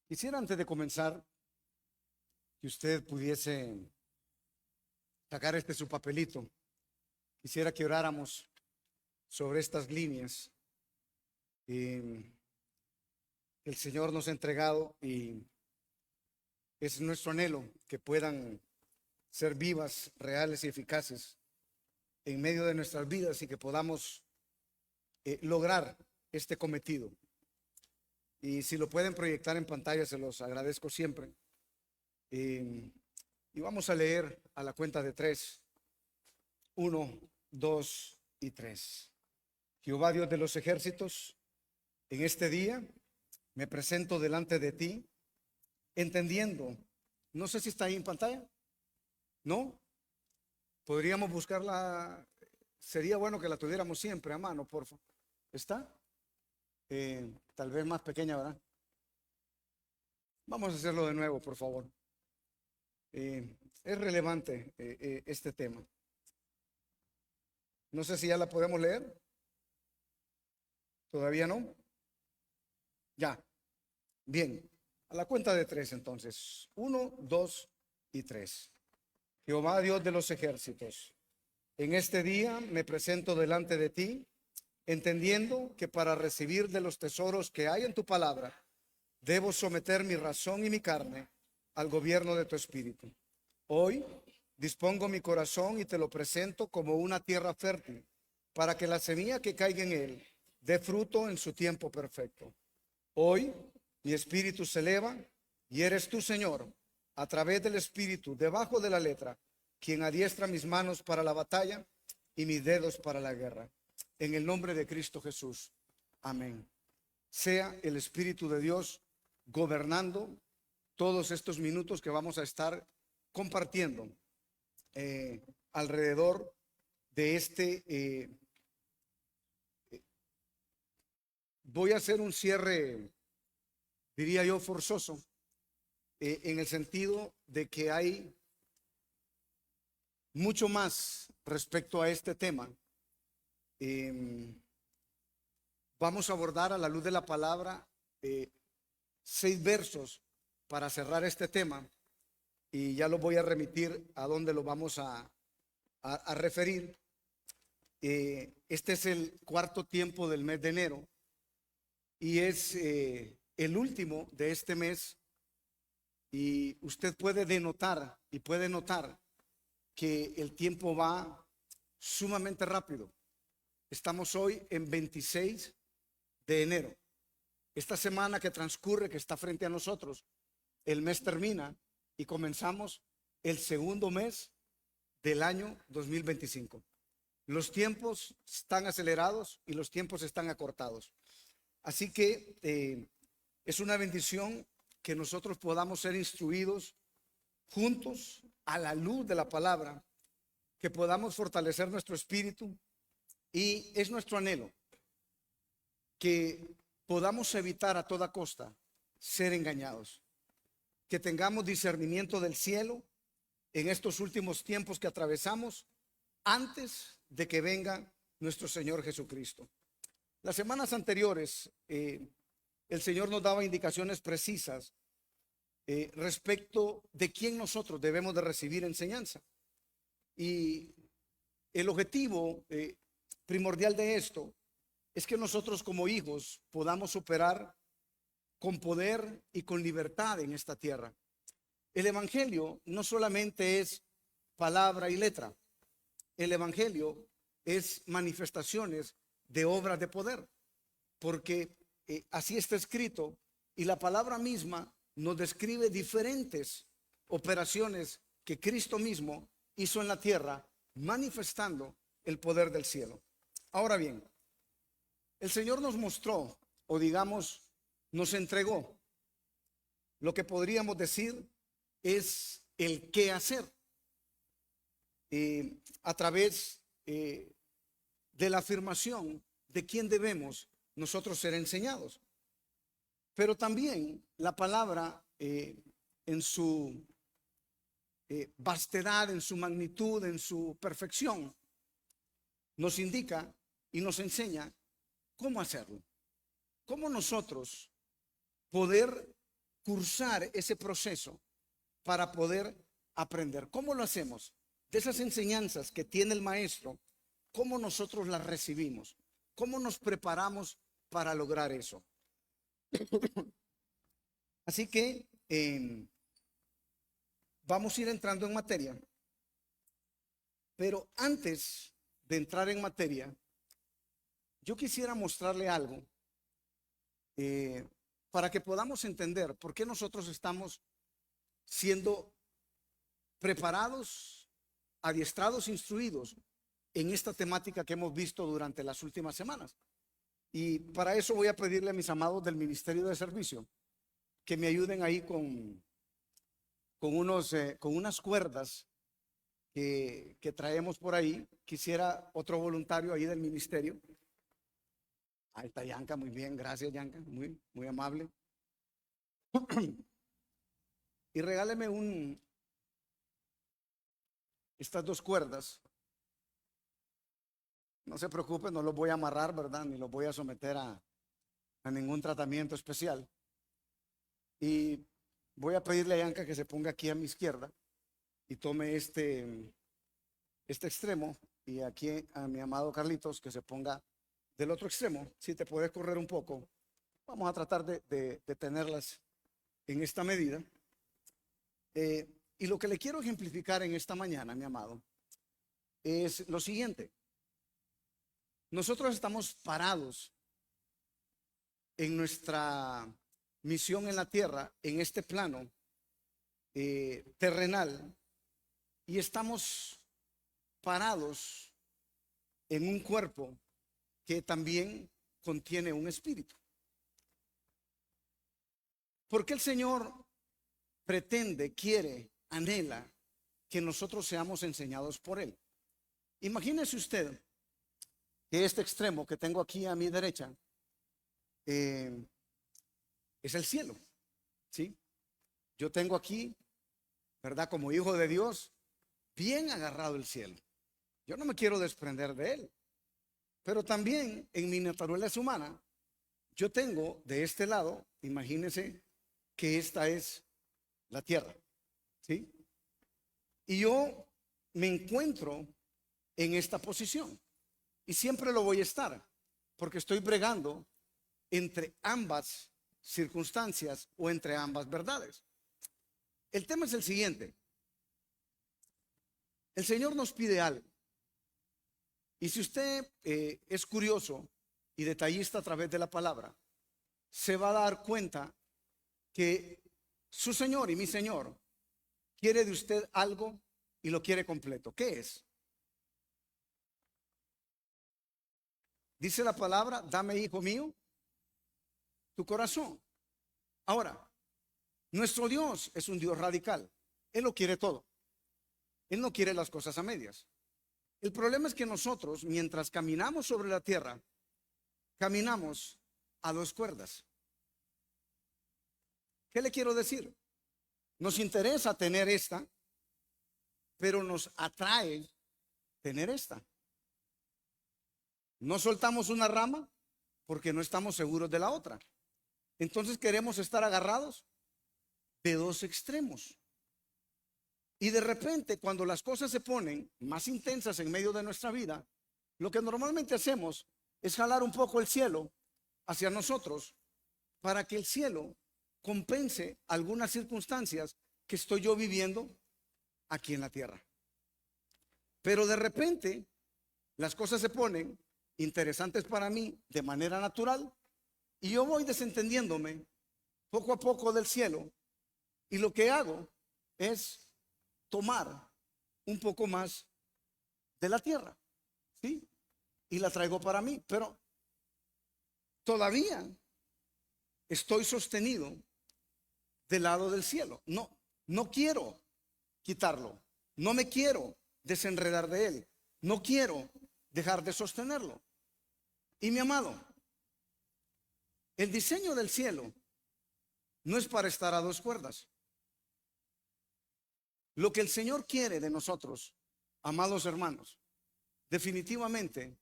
Quisiera antes de comenzar que usted pudiese sacar su papelito. Quisiera que oráramos sobre estas líneas que el Señor nos ha entregado, y es nuestro anhelo que puedan ser vivas, reales y eficaces en medio de nuestras vidas, y que podamos lograr este cometido. Y si lo pueden proyectar en pantalla, se los agradezco siempre. Y vamos a leer a la cuenta de tres: 1, 2 y 3. Jehová Dios de los ejércitos, en este día me presento delante de ti, entendiendo, no sé si está ahí en pantalla, ¿no? Podríamos buscarla, sería bueno que la tuviéramos siempre a mano, por favor. ¿Está? Tal vez más pequeña, ¿verdad? Vamos a hacerlo de nuevo, por favor. Es relevante este tema. No sé si ya la podemos leer. ¿Todavía no? Ya. Bien. A la cuenta de tres entonces. 1, 2 y 3. Jehová Dios de los ejércitos, en este día me presento delante de ti, entendiendo que para recibir de los tesoros que hay en tu palabra, debo someter mi razón y mi carne al gobierno de tu espíritu. Hoy dispongo mi corazón y te lo presento como una tierra fértil, para que la semilla que caiga en él dé fruto en su tiempo perfecto. Hoy mi espíritu se eleva y eres tú, Señor, a través del espíritu, debajo de la letra, quien adiestra mis manos para la batalla y mis dedos para la guerra. En el nombre de Cristo Jesús. Amén. Sea el Espíritu de Dios gobernando todos estos minutos que vamos a estar compartiendo alrededor de voy a hacer un cierre, diría yo, forzoso, en el sentido de que hay mucho más respecto a este tema. Vamos a abordar a la luz de la palabra 6 versos para cerrar este tema, y ya lo voy a remitir a donde lo vamos a referir. Este es el cuarto tiempo del mes de enero y es el último de este mes, y usted puede denotar y puede notar que el tiempo va sumamente rápido. Estamos hoy en 26 de enero. Esta semana que transcurre, que está frente a nosotros, el mes termina y comenzamos el segundo mes del año 2025. Los tiempos están acelerados y los tiempos están acortados. Así que es una bendición que nosotros podamos ser instruidos juntos a la luz de la palabra, que podamos fortalecer nuestro espíritu, y es nuestro anhelo que podamos evitar a toda costa ser engañados, que tengamos discernimiento del cielo en estos últimos tiempos que atravesamos antes de que venga nuestro Señor Jesucristo. Las semanas anteriores el Señor nos daba indicaciones precisas respecto de quién nosotros debemos de recibir enseñanza, y el objetivo primordial de esto es que nosotros como hijos podamos operar con poder y con libertad en esta tierra. El evangelio no solamente es palabra y letra. El evangelio es manifestaciones de obras de poder, porque así está escrito, y la palabra misma nos describe diferentes operaciones que Cristo mismo hizo en la tierra, manifestando el poder del cielo. Ahora bien, el Señor nos mostró, o digamos, nos entregó lo que podríamos decir es el qué hacer a través de la afirmación de quién debemos nosotros ser enseñados. Pero también la palabra en su vastedad, en su magnitud, en su perfección, nos indica y nos enseña cómo hacerlo, cómo nosotros poder cursar ese proceso para poder aprender. ¿Cómo lo hacemos? De esas enseñanzas que tiene el maestro, ¿cómo nosotros las recibimos? ¿Cómo nos preparamos para lograr eso? Así que vamos a ir entrando en materia, pero antes de entrar en materia, yo quisiera mostrarle algo para que podamos entender por qué nosotros estamos siendo preparados, adiestrados, instruidos en esta temática que hemos visto durante las últimas semanas. Y para eso voy a pedirle a mis amados del Ministerio de Servicio que me ayuden ahí con unas cuerdas que traemos por ahí. Quisiera otro voluntario ahí del ministerio. Ahí está Yanka, muy bien, gracias Yanka, muy, muy amable. Y regáleme estas dos cuerdas. No se preocupe, no los voy a amarrar, ¿verdad? Ni los voy a someter a ningún tratamiento especial. Y voy a pedirle a Yanka que se ponga aquí a mi izquierda y tome este extremo, y aquí a mi amado Carlitos que se ponga del otro extremo. Si te puedes correr un poco, vamos a tratar de tenerlas en esta medida. Y lo que le quiero ejemplificar en esta mañana, mi amado, es lo siguiente. Nosotros estamos parados en nuestra misión en la tierra, en este plano terrenal, y estamos parados en un cuerpo que también contiene un espíritu. Porque el Señor pretende, quiere, anhela que nosotros seamos enseñados por Él. Imagínese usted que este extremo que tengo aquí a mi derecha es el cielo, ¿sí? Yo tengo aquí, ¿verdad? Como hijo de Dios, bien agarrado el cielo. Yo no me quiero desprender de él. Pero también en mi naturaleza humana, yo tengo de este lado, imagínense que esta es la tierra, ¿sí? Y yo me encuentro en esta posición. Y siempre lo voy a estar, porque estoy bregando entre ambas circunstancias o entre ambas verdades. El tema es el siguiente. El Señor nos pide algo. Y si usted es curioso y detallista a través de la palabra, se va a dar cuenta que su Señor y mi Señor quiere de usted algo y lo quiere completo. ¿Qué es? Dice la palabra, dame, hijo mío, tu corazón. Ahora, nuestro Dios es un Dios radical. Él lo quiere todo. Él no quiere las cosas a medias. El problema es que nosotros, mientras caminamos sobre la tierra, caminamos a dos cuerdas. ¿Qué le quiero decir? Nos interesa tener esta, pero nos atrae tener esta. No soltamos una rama porque no estamos seguros de la otra. Entonces queremos estar agarrados de dos extremos. Y de repente, cuando las cosas se ponen más intensas en medio de nuestra vida, lo que normalmente hacemos es jalar un poco el cielo hacia nosotros para que el cielo compense algunas circunstancias que estoy yo viviendo aquí en la tierra. Pero de repente, las cosas se ponen interesantes para mí de manera natural y yo voy desentendiéndome poco a poco del cielo, y lo que hago es tomar un poco más de la tierra, ¿sí? Y la traigo para mí, pero todavía estoy sostenido del lado del cielo. No quiero quitarlo, no me quiero desenredar de él, no quiero dejar de sostenerlo. Y mi amado, el diseño del cielo no es para estar a dos cuerdas. Lo que el Señor quiere de nosotros, amados hermanos, definitivamente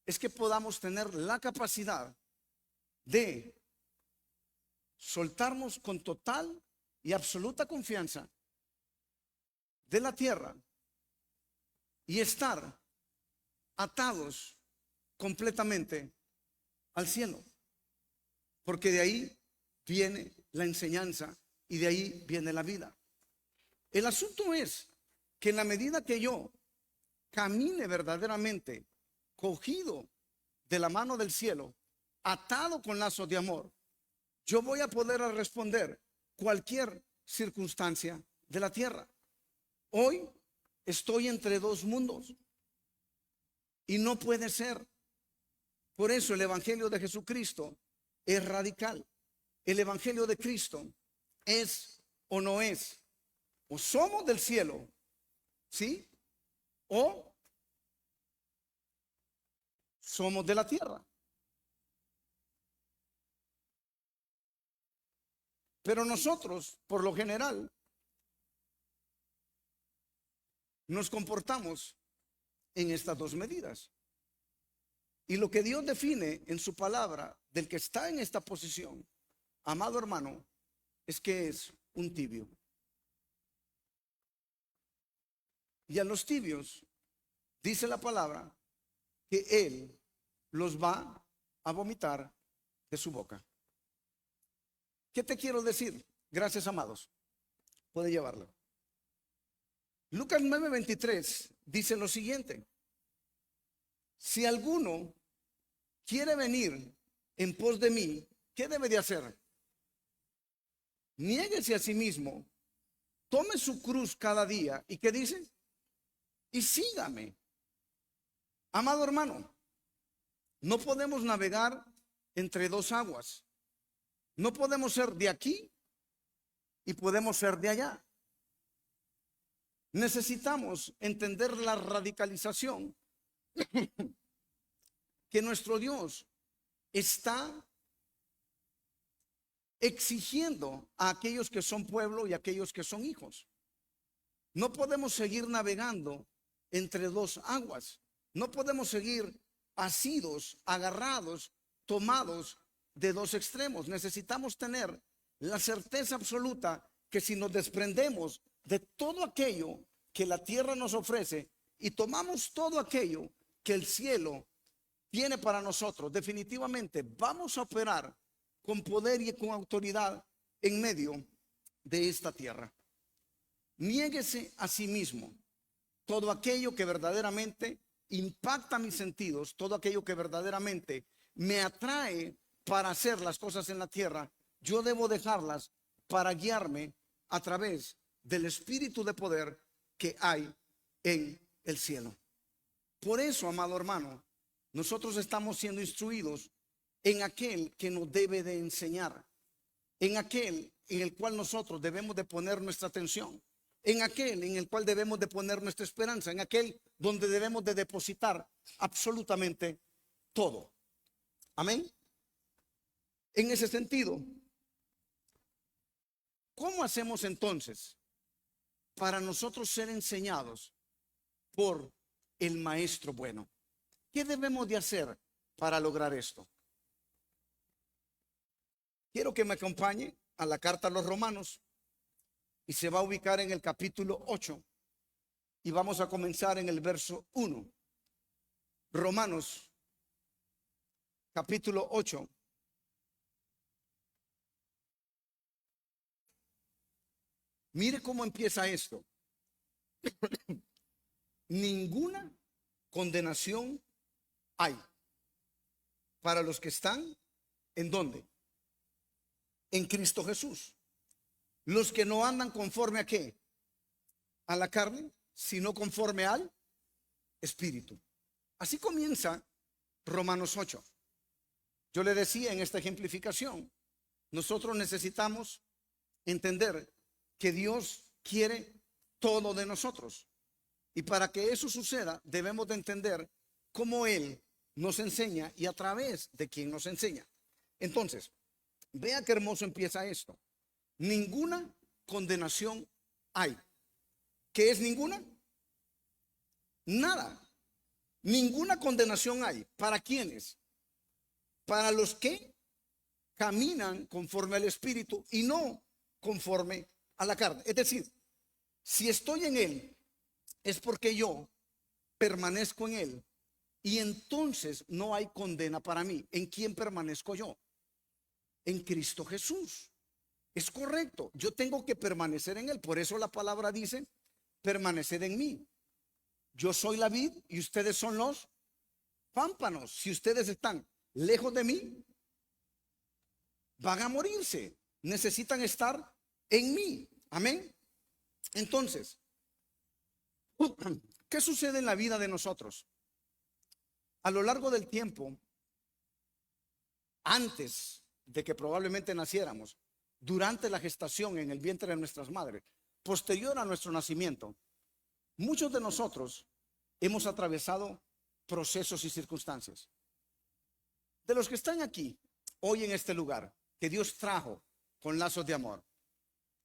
es que podamos tener la capacidad de soltarnos con total y absoluta confianza de la tierra y estar atados completamente al cielo, porque de ahí viene la enseñanza y de ahí viene la vida. El asunto es que en la medida que yo camine verdaderamente cogido de la mano del cielo, atado con lazos de amor, yo voy a poder responder cualquier circunstancia de la tierra. Hoy estoy entre dos mundos y no puede ser. Por eso el evangelio de Jesucristo es radical. El evangelio de Cristo es o no es. O somos del cielo, ¿sí? O somos de la tierra. Pero nosotros, por lo general, nos comportamos en estas dos medidas. Y lo que Dios define en su palabra del que está en esta posición, amado hermano, es que es un tibio. Y a los tibios, dice la palabra, que Él los va a vomitar de su boca. ¿Qué te quiero decir? Gracias, amados. Puede llevarlo. Lucas 9:23 dice lo siguiente: si alguno quiere venir en pos de mí, ¿qué debe de hacer? Niéguese a sí mismo, tome su cruz cada día. ¿Y qué dice? Y sígame. Amado hermano, no podemos navegar entre dos aguas. No podemos ser de aquí y podemos ser de allá. Necesitamos entender la radicalización que nuestro Dios está exigiendo a aquellos que son pueblo y a aquellos que son hijos. No podemos seguir navegando entre dos aguas. No podemos seguir asidos, agarrados, tomados de dos extremos. Necesitamos tener la certeza absoluta que si nos desprendemos de todo aquello que la tierra nos ofrece y tomamos todo aquello que el cielo tiene para nosotros, definitivamente vamos a operar con poder y con autoridad en medio de esta tierra. Niéguese a sí mismo. Todo aquello que verdaderamente impacta mis sentidos, todo aquello que verdaderamente me atrae para hacer las cosas en la tierra, yo debo dejarlas para guiarme a través del espíritu de poder que hay en el cielo. Por eso, amado hermano, nosotros estamos siendo instruidos en aquel que nos debe de enseñar, en aquel en el cual nosotros debemos de poner nuestra atención, en aquel en el cual debemos de poner nuestra esperanza, en aquel donde debemos de depositar absolutamente todo. Amén. En ese sentido, ¿cómo hacemos entonces para nosotros ser enseñados por el maestro bueno? ¿Qué debemos de hacer para lograr esto? Quiero que me acompañe a la carta a los Romanos y se va a ubicar en el capítulo 8 y vamos a comenzar en el verso 1. Romanos capítulo 8. Mire cómo empieza esto. Ninguna condenación hay para los que están ¿en dónde? En Cristo Jesús. Los que no andan conforme a qué, a la carne, sino conforme al Espíritu. Así comienza Romanos 8. Yo le decía en esta ejemplificación, nosotros necesitamos entender que Dios quiere todo de nosotros. Y para que eso suceda, debemos de entender cómo Él nos enseña y a través de quien nos enseña. Entonces, vea qué hermoso empieza esto. Ninguna condenación hay. ¿Qué es ninguna? Nada. Ninguna condenación hay. ¿Para quiénes? Para los que caminan conforme al Espíritu y no conforme a la carne. Es decir, si estoy en Él, es porque yo permanezco en Él. Y entonces no hay condena para mí. ¿En quién permanezco yo? En Cristo Jesús. Es correcto. Yo tengo que permanecer en Él. Por eso la palabra dice, permaneced en mí. Yo soy la vid y ustedes son los pámpanos. Si ustedes están lejos de mí, van a morirse. Necesitan estar en mí. Amén. Entonces, ¿qué sucede en la vida de nosotros? A lo largo del tiempo, antes de que probablemente naciéramos, durante la gestación en el vientre de nuestras madres, posterior a nuestro nacimiento, muchos de nosotros hemos atravesado procesos y circunstancias. De los que están aquí, hoy en este lugar, que Dios trajo con lazos de amor,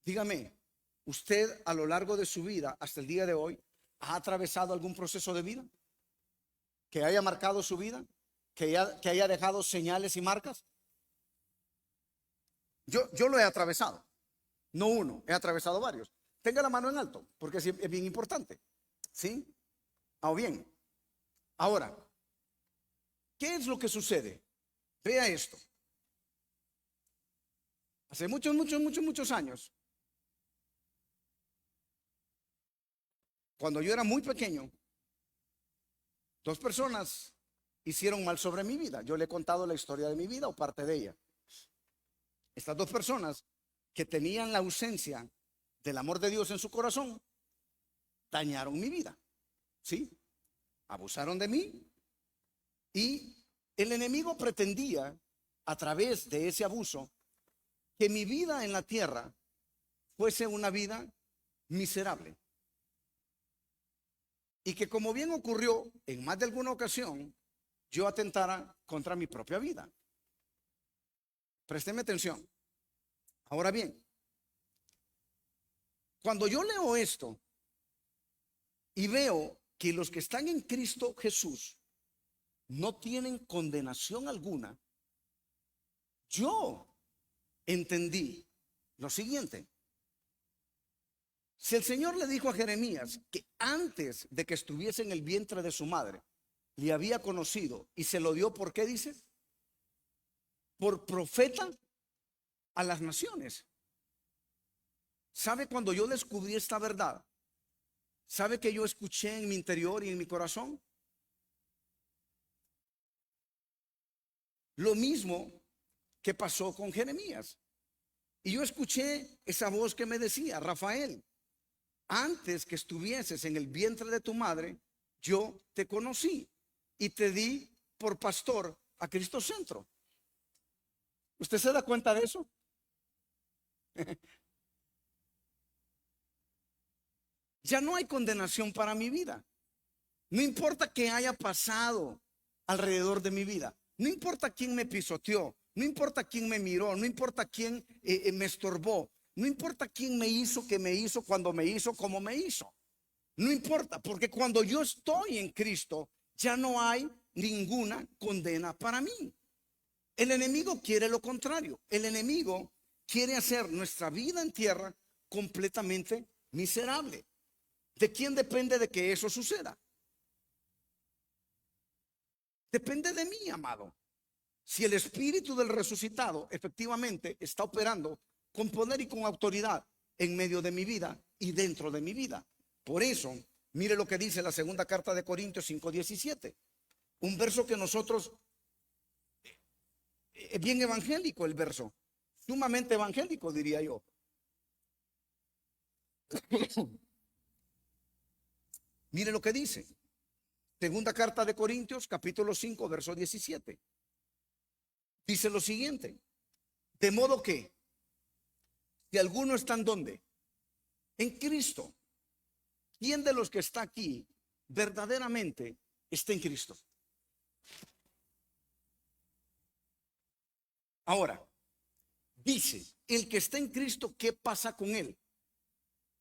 dígame, ¿usted a lo largo de su vida, hasta el día de hoy, ha atravesado algún proceso de vida que haya marcado su vida, que haya dejado señales y marcas? Yo lo he atravesado, no uno, he atravesado varios. Tenga la mano en alto, porque es bien importante. ¿Sí? O bien, ahora, ¿qué es lo que sucede? Vea esto. Hace muchos años, cuando yo era muy pequeño, dos personas hicieron mal sobre mi vida. Yo le he contado la historia de mi vida o parte de ella. Estas dos personas que tenían la ausencia del amor de Dios en su corazón, dañaron mi vida. ¿Sí? Abusaron de mí y el enemigo pretendía, a través de ese abuso, que mi vida en la tierra fuese una vida miserable. Y que, como bien ocurrió en más de alguna ocasión, yo atentara contra mi propia vida. Présteme atención. Ahora bien, cuando yo leo esto y veo que los que están en Cristo Jesús no tienen condenación alguna, yo entendí lo siguiente. Si el Señor le dijo a Jeremías que antes de que estuviese en el vientre de su madre, le había conocido y se lo dio, ¿por qué dice? Por profeta a las naciones. ¿Sabe cuando yo descubrí esta verdad? ¿Sabe que yo escuché en mi interior y en mi corazón? Lo mismo que pasó con Jeremías. Y yo escuché esa voz que me decía, Rafael, antes que estuvieses en el vientre de tu madre, yo te conocí y te di por pastor a Cristo Centro. ¿Usted se da cuenta de eso? Ya no hay condenación para mi vida. No importa qué haya pasado alrededor de mi vida. No importa quién me pisoteó. No importa quién me miró. No importa quién me estorbó. No importa quién me hizo, qué me hizo, cuando me hizo, cómo me hizo. No importa, porque cuando yo estoy en Cristo, ya no hay ninguna condena para mí. El enemigo quiere lo contrario. El enemigo quiere hacer nuestra vida en tierra completamente miserable. ¿De quién depende de que eso suceda? Depende de mí, amado. Si el espíritu del resucitado efectivamente está operando con poder y con autoridad en medio de mi vida y dentro de mi vida. Por eso, mire lo que dice la segunda carta de Corintios 5:17. Un verso que nosotros, es bien evangélico el verso, sumamente evangélico, diría yo. Mire lo que dice. Segunda carta de Corintios, capítulo 5, verso 17. Dice lo siguiente: de modo que, si alguno está en donde, en Cristo, ¿quién de los que está aquí verdaderamente está en Cristo? Ahora, dice, el que está en Cristo, ¿qué pasa con él?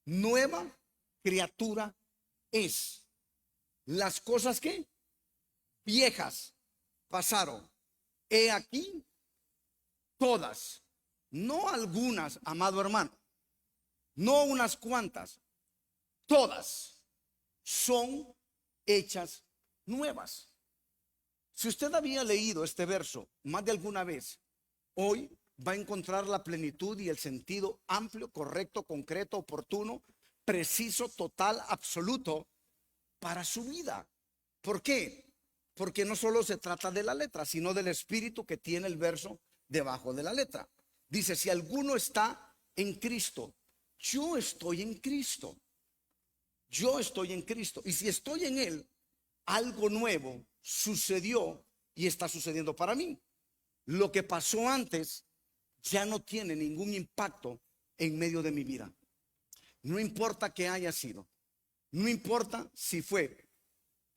Nueva criatura es. Las cosas que viejas pasaron, he aquí, todas, no algunas, amado hermano, no unas cuantas, todas son hechas nuevas. Si usted había leído este verso más de alguna vez, hoy va a encontrar la plenitud y el sentido amplio, correcto, concreto, oportuno, preciso, total, absoluto para su vida. ¿Por qué? Porque no solo se trata de la letra, sino del espíritu que tiene el verso debajo de la letra. Dice, si alguno está en Cristo, yo estoy en Cristo. Yo estoy en Cristo. Y si estoy en Él, algo nuevo sucedió y está sucediendo para mí. Lo que pasó antes ya no tiene ningún impacto en medio de mi vida. No importa que haya sido. No importa si fue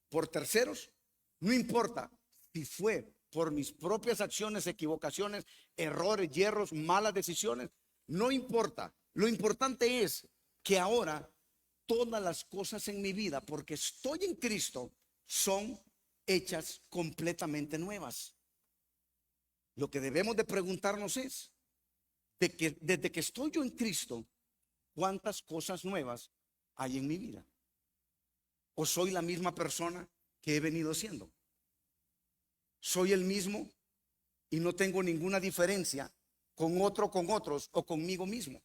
por terceros. No importa si fue por mis propias acciones, equivocaciones, errores, hierros, malas decisiones. No importa. Lo importante es que ahora todas las cosas en mi vida, porque estoy en Cristo, son hechas completamente nuevas. Lo que debemos de preguntarnos es, desde que estoy yo en Cristo, ¿cuántas cosas nuevas hay en mi vida? ¿O soy la misma persona que he venido siendo? ¿Soy el mismo y no tengo ninguna diferencia con otros o conmigo mismo?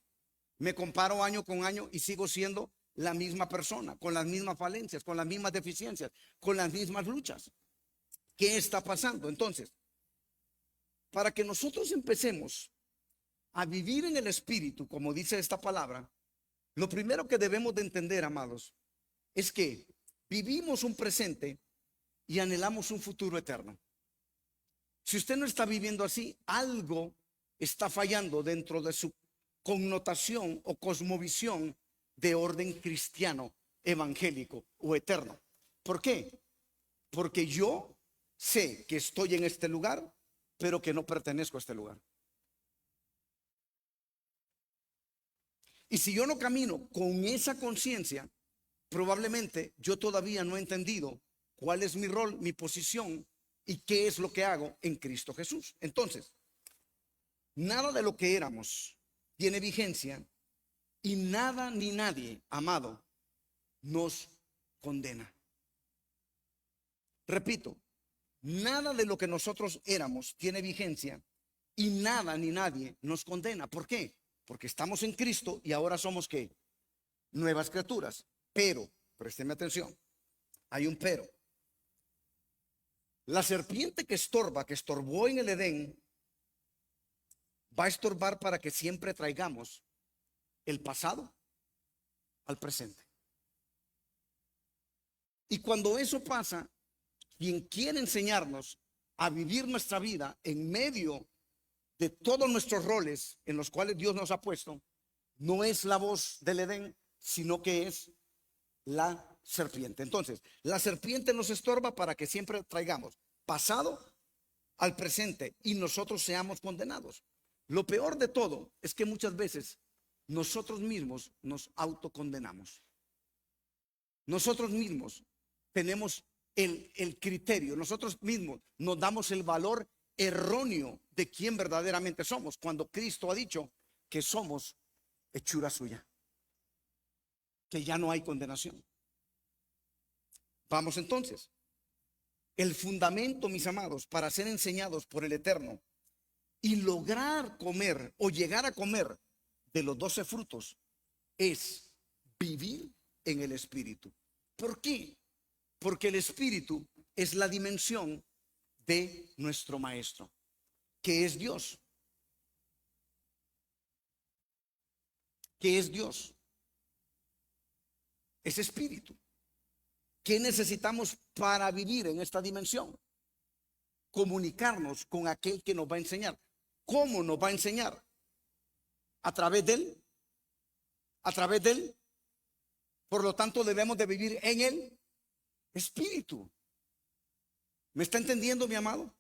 Me comparo año con año y sigo siendo la misma persona, con las mismas falencias, con las mismas deficiencias, con las mismas luchas. ¿Qué está pasando? Entonces, para que nosotros empecemos a vivir en el Espíritu, como dice esta palabra, lo primero que debemos de entender, amados, es que vivimos un presente y anhelamos un futuro eterno. Si usted no está viviendo así, algo está fallando dentro de su connotación o cosmovisión de orden cristiano, evangélico o eterno. ¿Por qué? Porque yo sé que estoy en este lugar, pero que no pertenezco a este lugar. Y si yo no camino con esa conciencia, probablemente yo todavía no he entendido cuál es mi rol, mi posición y qué es lo que hago en Cristo Jesús. Entonces, nada de lo que éramos tiene vigencia y nada ni nadie, amado, nos condena. Repito, nada de lo que nosotros éramos tiene vigencia y nada ni nadie nos condena. ¿Por qué? Porque estamos en Cristo y ahora somos ¿qué? Nuevas criaturas. Pero, présteme atención, hay un pero. La serpiente que estorbó en el Edén, va a estorbar para que siempre traigamos el pasado al presente. Y cuando eso pasa, quien quiere enseñarnos a vivir nuestra vida en medio de todos nuestros roles en los cuales Dios nos ha puesto, no es la voz del Edén, sino que es la serpiente. Entonces, la serpiente nos estorba para que siempre traigamos pasado al presente y nosotros seamos condenados. Lo peor de todo es que muchas veces nosotros mismos nos autocondenamos. Nosotros mismos tenemos el criterio, nosotros mismos nos damos el valor erróneo de quién verdaderamente somos, cuando Cristo ha dicho que somos hechura suya, que ya no hay condenación. Vamos entonces. El fundamento, mis amados, para ser enseñados por el Eterno y lograr comer o llegar a comer de los 12 frutos es vivir en el Espíritu. ¿Por qué? Porque el Espíritu es la dimensión de nuestro Maestro, que es Dios. ¿Qué es Dios? Es Espíritu. ¿Qué necesitamos para vivir en esta dimensión? Comunicarnos con aquel que nos va a enseñar. ¿Cómo nos va a enseñar? A través de Él. A través de Él. Por lo tanto, debemos de vivir en el Espíritu. ¿Me está entendiendo, mi amado?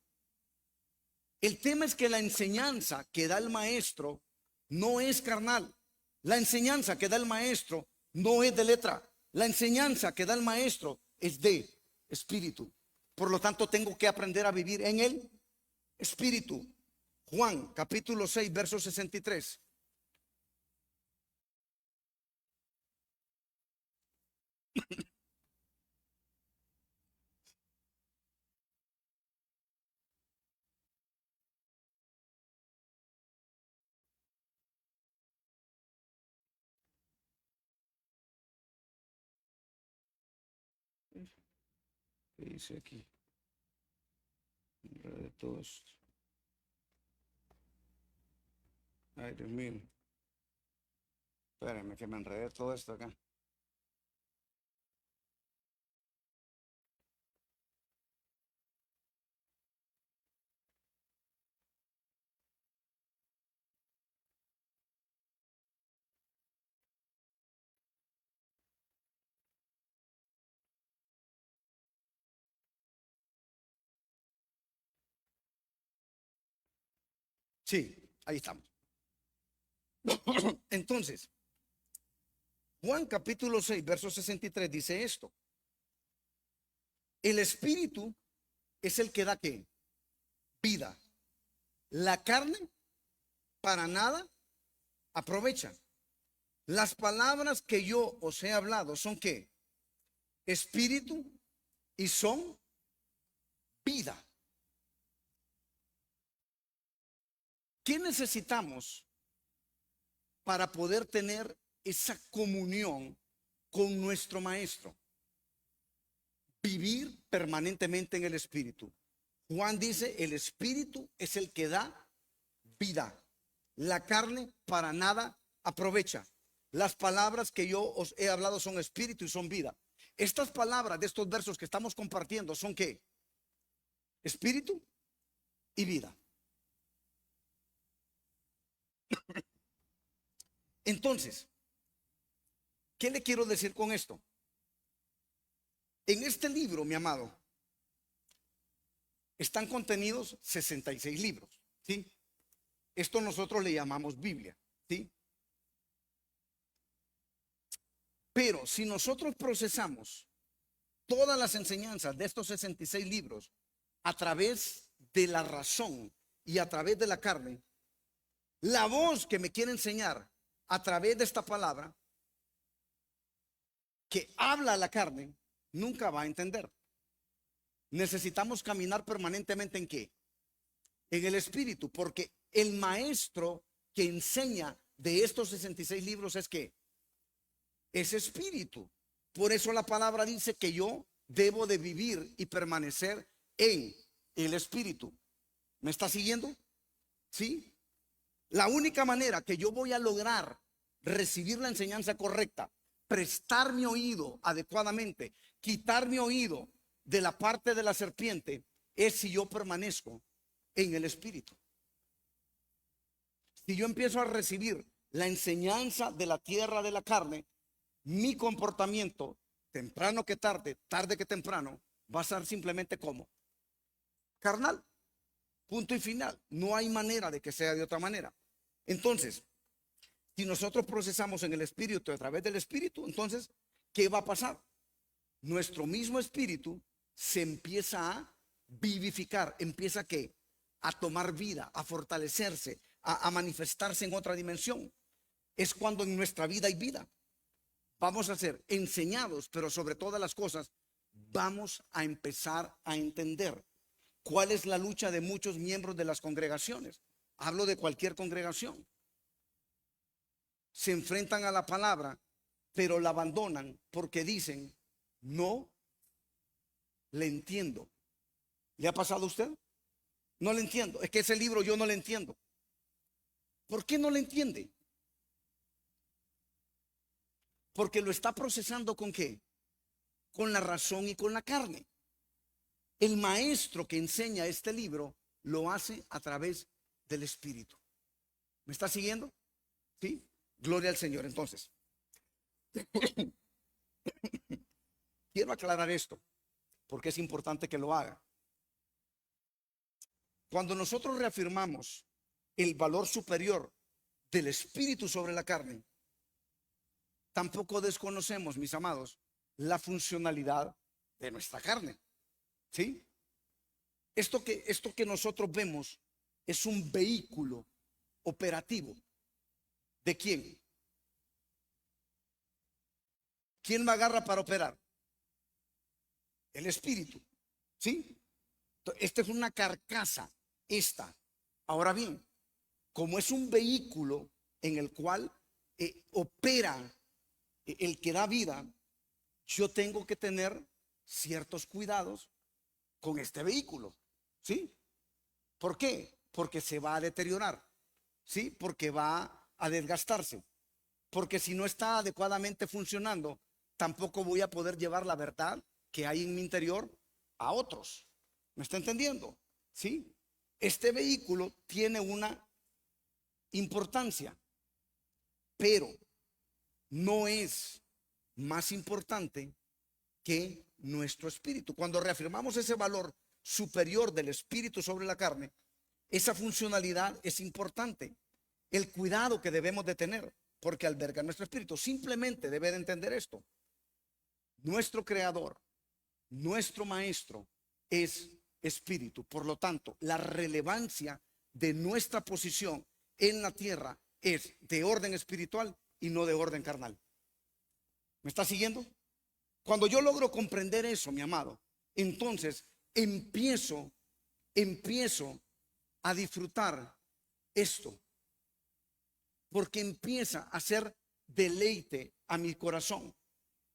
El tema es que la enseñanza que da el maestro no es carnal. La enseñanza que da el maestro no es de letra. La enseñanza que da el maestro es de espíritu. Por lo tanto, tengo que aprender a vivir en el Espíritu. Juan capítulo 6, verso 63. ¿Qué dice aquí? De todos. Ay, Dios mío. Espérenme que me enredé todo esto acá. Sí, ahí estamos. Entonces, Juan capítulo 6, verso 63 dice esto. El espíritu es el que da ¿qué? Vida. La carne para nada aprovecha. Las palabras que yo os he hablado son ¿qué? Espíritu y son vida. ¿Qué necesitamos para poder tener esa comunión con nuestro maestro? Vivir permanentemente en el espíritu. Juan dice, el espíritu es el que da vida. La carne para nada aprovecha. Las palabras que yo os he hablado son espíritu y son vida. Estas palabras de estos versos que estamos compartiendo son ¿qué? Espíritu y vida. Entonces, ¿qué le quiero decir con esto? En este libro, mi amado, están contenidos 66 libros, ¿sí? Esto nosotros le llamamos Biblia, ¿sí? Pero si nosotros procesamos todas las enseñanzas de estos 66 libros a través de la razón y a través de la carne, la voz que me quiere enseñar a través de esta palabra que habla a la carne, nunca va a entender. Necesitamos caminar permanentemente ¿en qué? En el espíritu, porque el maestro que enseña de estos 66 libros es que es espíritu. Por eso la palabra dice que yo debo de vivir y permanecer en el espíritu. ¿Me está siguiendo? ¿Sí? La única manera que yo voy a lograr recibir la enseñanza correcta, prestar mi oído adecuadamente, quitar mi oído de la parte de la serpiente, es si yo permanezco en el espíritu. Si yo empiezo a recibir la enseñanza de la tierra de la carne, mi comportamiento, temprano que tarde, tarde que temprano, va a ser simplemente como carnal. Punto y final. No hay manera de que sea de otra manera. Entonces, si nosotros procesamos en el espíritu a través del espíritu, entonces, ¿qué va a pasar? Nuestro mismo espíritu se empieza a vivificar, empieza ¿qué? A tomar vida, a fortalecerse, a manifestarse en otra dimensión. Es cuando en nuestra vida hay vida. Vamos a ser enseñados, pero sobre todas las cosas, vamos a empezar a entender cuál es la lucha de muchos miembros de las congregaciones. Hablo de cualquier congregación. Se enfrentan a la palabra, pero la abandonan porque dicen, no le entiendo. ¿Le ha pasado a usted? No le entiendo. Es que ese libro yo no le entiendo. ¿Por qué no le entiende? Porque lo está procesando ¿con qué? Con la razón y con la carne. El maestro que enseña este libro lo hace a través del espíritu. ¿Me está siguiendo? ¿Sí? Gloria al Señor. Entonces, quiero aclarar esto porque es importante que lo haga. Cuando nosotros reafirmamos el valor superior del espíritu sobre la carne, tampoco desconocemos, mis amados, la funcionalidad de nuestra carne. ¿Sí? Esto que nosotros vemos es un vehículo operativo. ¿De quién? ¿Quién me agarra para operar? El espíritu. ¿Sí? Esta es una carcasa. Esta. Ahora bien, como es un vehículo en el cual opera el que da vida, yo tengo que tener ciertos cuidados con este vehículo. ¿Sí? ¿Por qué? Porque se va a deteriorar. ¿Sí? Porque va a desgastarse. Porque si no está adecuadamente funcionando, tampoco voy a poder llevar la verdad que hay en mi interior a otros. ¿Me está entendiendo? ¿Sí? Este vehículo tiene una importancia, pero no es más importante que nuestro espíritu. Cuando reafirmamos ese valor superior del espíritu sobre la carne, esa funcionalidad es importante. El cuidado que debemos de tener, porque alberga nuestro espíritu. Simplemente debe de entender esto. Nuestro creador, nuestro maestro es espíritu. Por lo tanto, la relevancia de nuestra posición en la tierra es de orden espiritual y no de orden carnal. ¿Me está siguiendo? Cuando yo logro comprender eso, mi amado, entonces empiezo a disfrutar esto, porque empieza a ser deleite a mi corazón.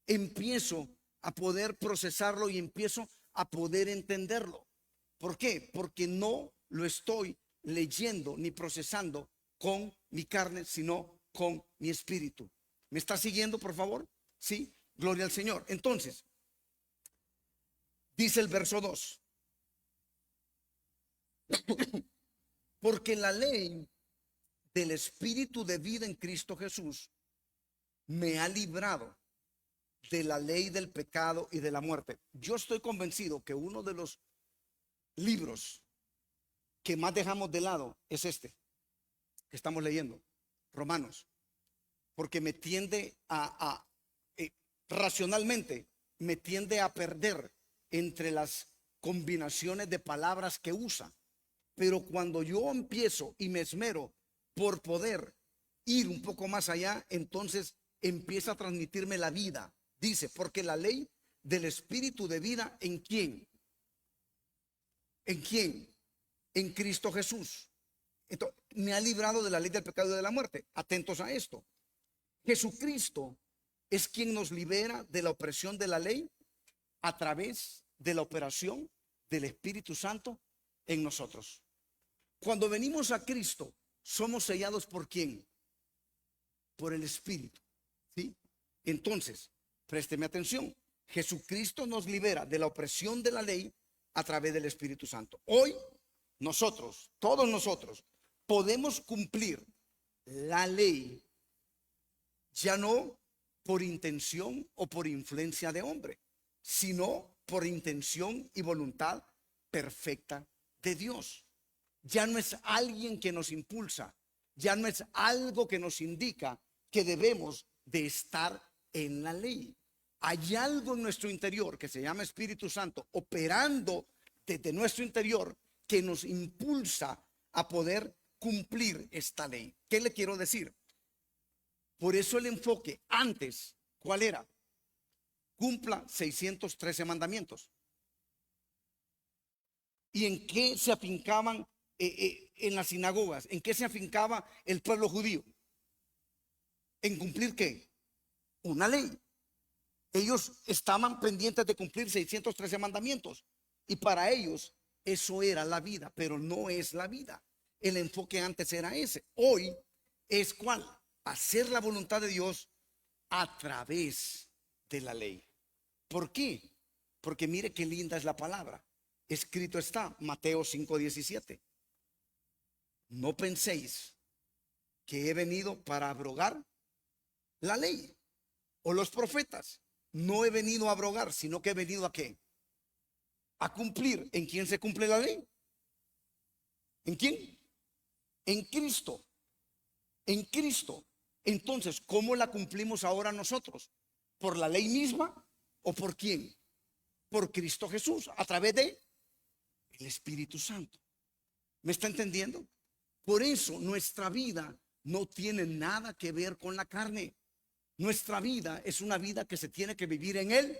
Empiezo a poder procesarlo y empiezo a poder entenderlo. ¿Por qué? Porque no lo estoy leyendo ni procesando con mi carne, sino con mi espíritu. ¿Me está siguiendo, por favor? Sí, gloria al Señor. Entonces, dice el verso 2. Porque la ley del espíritu de vida en Cristo Jesús me ha librado de la ley del pecado y de la muerte. Yo estoy convencido que uno de los libros que más dejamos de lado es este que estamos leyendo, Romanos, porque me tiende racionalmente, me tiende a perder entre las combinaciones de palabras que usa. Pero cuando yo empiezo y me esmero por poder ir un poco más allá, entonces empieza a transmitirme la vida. Dice, porque la ley del espíritu de vida, ¿en quién? ¿En quién? En Cristo Jesús. Entonces, me ha librado de la ley del pecado y de la muerte. Atentos a esto. Jesucristo es quien nos libera de la opresión de la ley a través de la operación del Espíritu Santo en nosotros. Cuando venimos a Cristo, somos sellados ¿por quién? Por el Espíritu. ¿Sí? Entonces, présteme atención. Jesucristo nos libera de la opresión de la ley a través del Espíritu Santo. Hoy nosotros, todos nosotros, podemos cumplir la ley ya no por intención o por influencia de hombre, sino por intención y voluntad perfecta de Dios. Ya no es alguien que nos impulsa, ya no es algo que nos indica que debemos de estar en la ley. Hay algo en nuestro interior que se llama Espíritu Santo operando desde nuestro interior que nos impulsa a poder cumplir esta ley. ¿Qué le quiero decir? Por eso el enfoque antes, ¿cuál era? Cumpla 613 mandamientos. ¿Y en qué se afincaban en las sinagogas? ¿En qué se afincaba el pueblo judío? ¿En cumplir qué? Una ley. Ellos estaban pendientes de cumplir 613 mandamientos. Y para ellos eso era la vida, pero no es la vida. El enfoque antes era ese. Hoy es ¿cuál? Hacer la voluntad de Dios a través de la ley. ¿Por qué? Porque mire qué linda es la palabra. Escrito está, Mateo 5:17. No penséis que he venido para abrogar la ley o los profetas. No he venido a abrogar, sino que he venido ¿a qué? A cumplir. ¿En quién se cumple la ley? ¿En quién? En Cristo. En Cristo. Entonces, ¿cómo la cumplimos ahora nosotros? ¿Por la ley misma o por quién? Por Cristo Jesús, a través de el Espíritu Santo. ¿Me está entendiendo? Por eso nuestra vida no tiene nada que ver con la carne. Nuestra vida es una vida que se tiene que vivir en el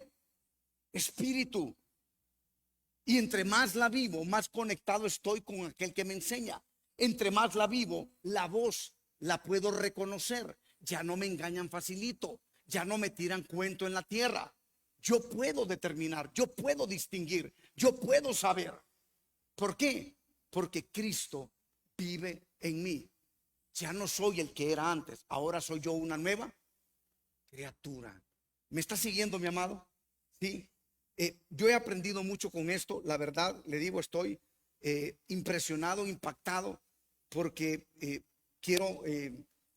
espíritu. Y entre más la vivo, más conectado estoy con aquel que me enseña. Entre más la vivo, la voz la puedo reconocer. Ya no me engañan facilito. Ya no me tiran cuento en la tierra. Yo puedo determinar, yo puedo distinguir, yo puedo saber. ¿Por qué? Porque Cristo vive en mí. Ya no soy el que era antes. Ahora soy yo una nueva criatura. ¿Me está siguiendo, mi amado? Sí. Yo he aprendido mucho con esto. La verdad, le digo, estoy impresionado, impactado, porque quiero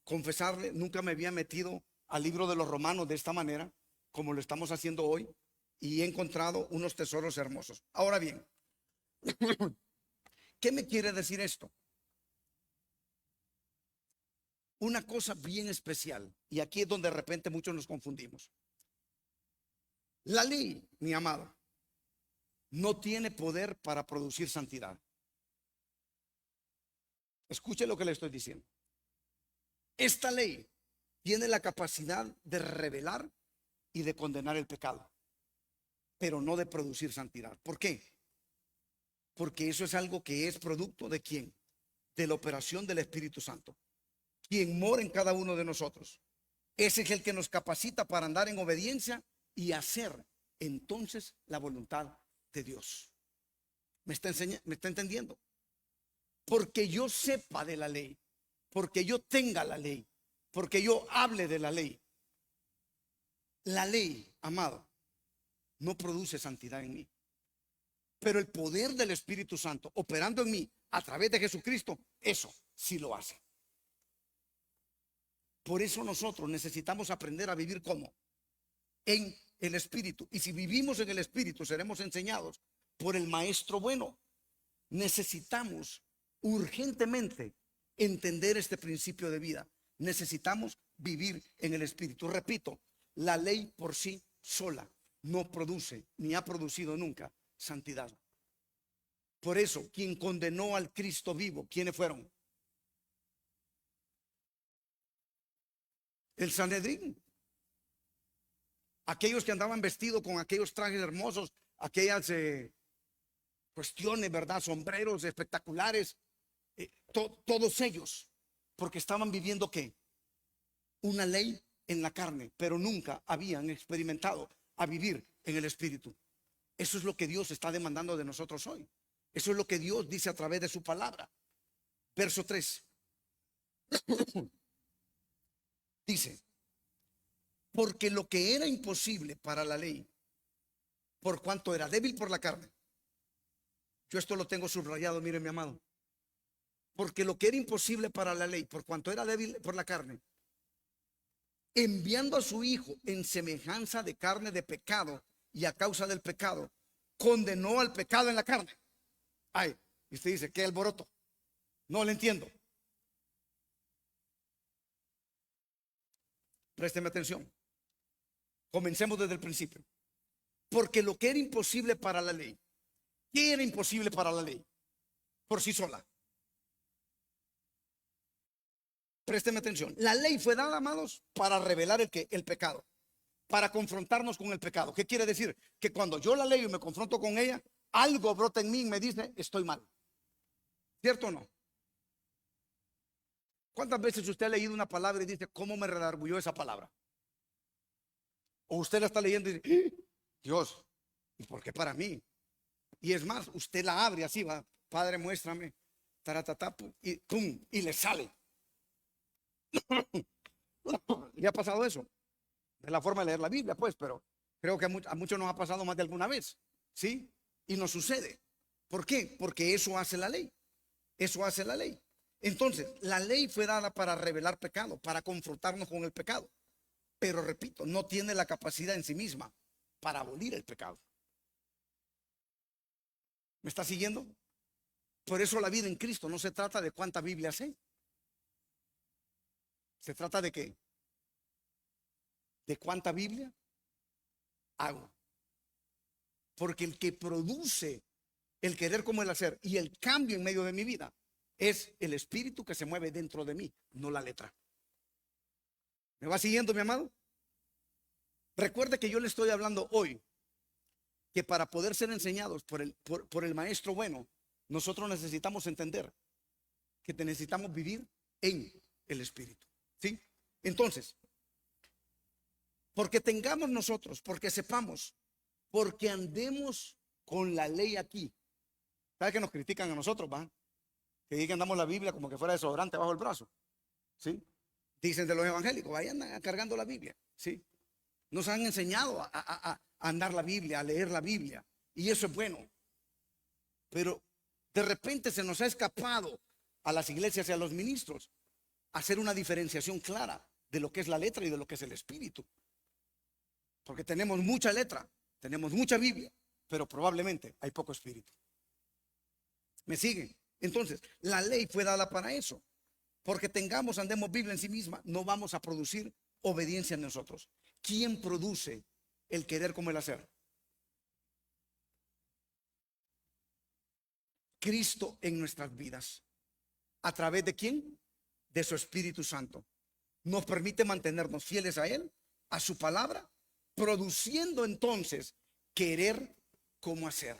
confesarle, nunca me había metido al libro de los Romanos de esta manera, como lo estamos haciendo hoy, y he encontrado unos tesoros hermosos. Ahora bien, ¿qué me quiere decir esto? Una cosa bien especial, y aquí es donde de repente muchos nos confundimos. La ley, mi amado, no tiene poder para producir santidad. Escuche lo que le estoy diciendo. Esta ley tiene la capacidad de revelar y de condenar el pecado, pero no de producir santidad. ¿Por qué? Porque eso es algo que es producto de ¿quién? De la operación del Espíritu Santo, quien mora en cada uno de nosotros. Ese es el que nos capacita para andar en obediencia y hacer entonces la voluntad de Dios. ¿Me está entendiendo? Porque yo sepa de la ley, porque yo tenga la ley, porque yo hable de la ley. La ley, amado, no produce santidad en mí. Pero el poder del Espíritu Santo operando en mí a través de Jesucristo, eso sí lo hace. Por eso nosotros necesitamos aprender a vivir como en el Espíritu. Y si vivimos en el Espíritu, seremos enseñados por el Maestro bueno. Necesitamos urgentemente entender este principio de vida. Necesitamos vivir en el Espíritu. Repito, la ley por sí sola no produce ni ha producido nunca santidad. Por eso, quien condenó al Cristo vivo, ¿quiénes fueron? El Sanedrín. Aquellos que andaban vestidos con aquellos trajes hermosos, aquellas cuestiones, ¿verdad? Sombreros espectaculares, todos ellos, porque estaban viviendo ¿qué? Una ley en la carne, pero nunca habían experimentado a vivir en el Espíritu. Eso es lo que Dios está demandando de nosotros hoy. Eso es lo que Dios dice a través de su palabra. Verso 3. Dice, porque lo que era imposible para la ley, por cuanto era débil por la carne. Yo esto lo tengo subrayado, mire mi amado. Porque lo que era imposible para la ley, por cuanto era débil por la carne, enviando a su Hijo en semejanza de carne de pecado, y a causa del pecado, condenó al pecado en la carne. Ay, y usted dice, ¿qué alboroto? No le entiendo. Présteme atención. Comencemos desde el principio. Porque lo que era imposible para la ley, ¿qué era imposible para la ley? Por sí sola. Présteme atención. La ley fue dada, amados, para revelar el pecado, para confrontarnos con el pecado. ¿Qué quiere decir? Que cuando yo la leo y me confronto con ella, algo brota en mí y me dice, estoy mal. ¿Cierto o no? ¿Cuántas veces usted ha leído una palabra y dice, cómo me redarguyó esa palabra? O usted la está leyendo y dice, Dios, ¿y por qué para mí? Y es más, usted la abre así, va, Padre, muéstrame, taratatapu, y pum, y le sale. ¿Le ha pasado eso? Es la forma de leer la Biblia, pues, pero creo que a muchos nos ha pasado más de alguna vez, ¿sí? Y nos sucede. ¿Por qué? Porque eso hace la ley. Eso hace la ley. Entonces, la ley fue dada para revelar pecado, para confrontarnos con el pecado. Pero repito, no tiene la capacidad en sí misma para abolir el pecado. ¿Me está siguiendo? Por eso la vida en Cristo no se trata de cuánta Biblia sé. Se trata de qué? ¿De cuánta Biblia hago? Porque el que produce el querer como el hacer y el cambio en medio de mi vida Es el espíritu que se mueve dentro de mí, no la letra. ¿Me va siguiendo, mi amado? Recuerde que yo le estoy hablando hoy que para poder ser enseñados por el maestro bueno, nosotros necesitamos entender que necesitamos vivir en el espíritu. ¿Sí? Entonces, porque tengamos nosotros, porque sepamos, porque andemos con la ley aquí. ¿Sabe que nos critican a nosotros, va? Que digan que andamos la Biblia como que fuera desodorante bajo el brazo. ¿Sí? Dicen de los evangélicos, vayan cargando la Biblia. ¿Sí? Nos han enseñado a andar la Biblia, a leer la Biblia. Y eso es bueno. Pero de repente se nos ha escapado a las iglesias y a los ministros hacer una diferenciación clara de lo que es la letra y de lo que es el espíritu. Porque tenemos mucha letra, tenemos mucha Biblia, pero probablemente hay poco espíritu. ¿Me siguen? Entonces, la ley fue dada para eso. Porque andemos Biblia en sí misma, no vamos a producir obediencia en nosotros. ¿Quién produce el querer como el hacer? Cristo en nuestras vidas. ¿A través de quién? De su Espíritu Santo. Nos permite mantenernos fieles a Él, a su palabra, produciendo entonces querer como hacer.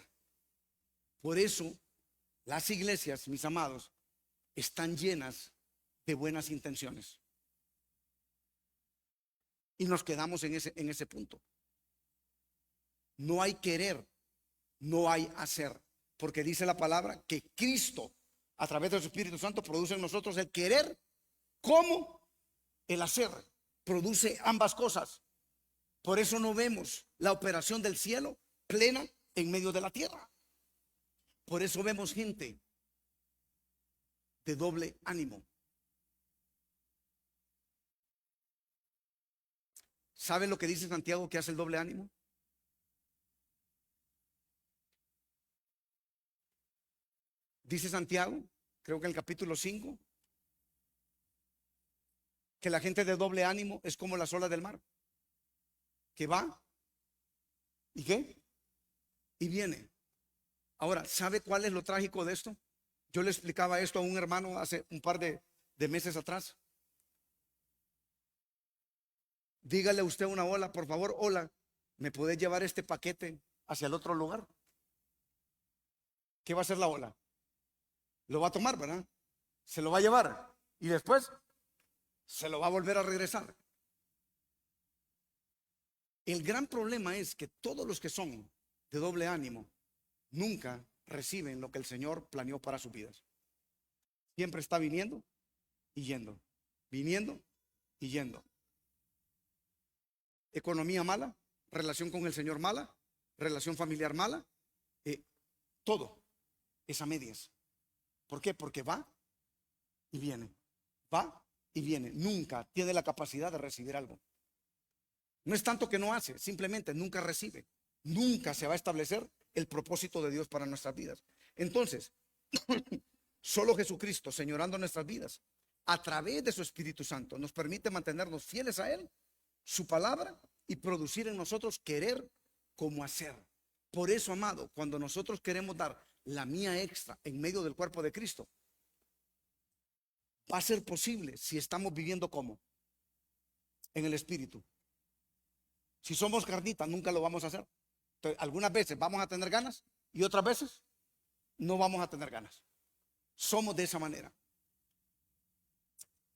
Por eso las iglesias, mis amados, están llenas de buenas intenciones. Y nos quedamos en ese punto. No hay querer, no hay hacer. Porque dice la palabra que Cristo, a través de su Espíritu Santo, produce en nosotros el querer como el hacer. Produce ambas cosas. Por eso no vemos la operación del cielo plena en medio de la tierra. Por eso vemos gente de doble ánimo. ¿Saben lo que dice Santiago que hace el doble ánimo? Dice Santiago, creo que en el capítulo 5, que la gente de doble ánimo es como las olas del mar, que va y qué y viene. Ahora, ¿sabe cuál es lo trágico de esto? Yo le explicaba esto a un hermano hace un par de meses atrás. Dígale a usted una ola, por favor, ola, ¿me puede llevar este paquete hacia el otro lugar? ¿Qué va a hacer la ola? Lo va a tomar, ¿verdad? Se lo va a llevar y después se lo va a volver a regresar. El gran problema es que todos los que son de doble ánimo nunca reciben lo que el Señor planeó para sus vidas. Siempre está viniendo y yendo, viniendo y yendo. Economía mala, relación con el Señor mala, relación familiar mala, todo es a medias. ¿Por qué? Porque va y viene, va y viene. Nunca tiene la capacidad de recibir algo. No es tanto que no hace, simplemente nunca recibe. Nunca se va a establecer el propósito de Dios para nuestras vidas. Entonces, solo Jesucristo, señorando nuestras vidas, a través de su Espíritu Santo, nos permite mantenernos fieles a Él, su palabra, y producir en nosotros querer como hacer. Por eso, amado, cuando nosotros queremos dar la mía extra en medio del cuerpo de Cristo, va a ser posible si estamos viviendo como en el Espíritu. Si somos carnitas, nunca lo vamos a hacer. Entonces, algunas veces vamos a tener ganas y otras veces no vamos a tener ganas. Somos de esa manera.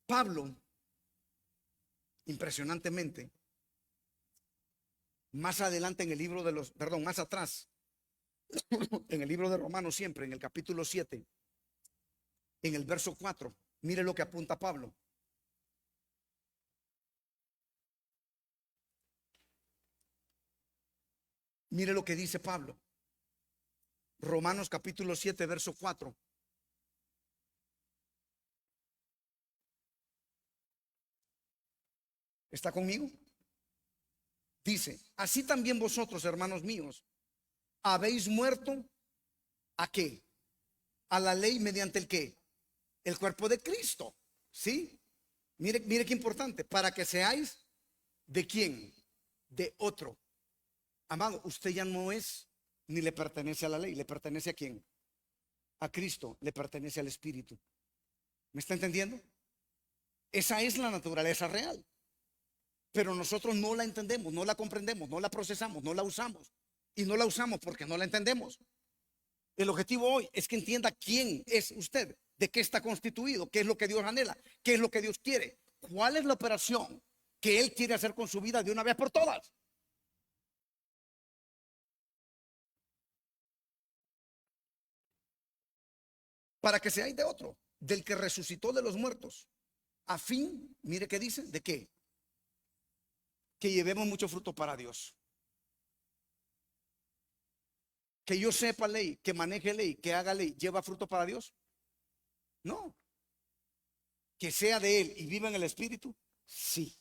Pablo, impresionantemente, más adelante en el libro de más atrás, en el libro de Romanos siempre, en el capítulo 7, en el verso 4, mire lo que apunta Pablo. Mire lo que dice Pablo. Romanos capítulo 7, verso 4. ¿Está conmigo? Dice, así también vosotros, hermanos míos, habéis muerto ¿a qué? A la ley mediante el qué? El cuerpo de Cristo. ¿Sí? Mire qué importante. Para que seáis ¿de quién? De otro. Amado, usted ya no es ni le pertenece a la ley. ¿Le pertenece a quién? A Cristo. Le pertenece al Espíritu. ¿Me está entendiendo? Esa es la naturaleza real. Pero nosotros no la entendemos, no la comprendemos, no la procesamos, no la usamos. Y no la usamos porque no la entendemos. El objetivo hoy es que entienda quién es usted, de qué está constituido, qué es lo que Dios anhela, qué es lo que Dios quiere, cuál es la operación que Él quiere hacer con su vida de una vez por todas. Para que seáis de otro, del que resucitó de los muertos, a fin, mire qué dice, ¿de qué? Que llevemos mucho fruto para Dios. Que yo sepa ley, que maneje ley, que haga ley, ¿lleva fruto para Dios? No. Que sea de Él y viva en el Espíritu, sí.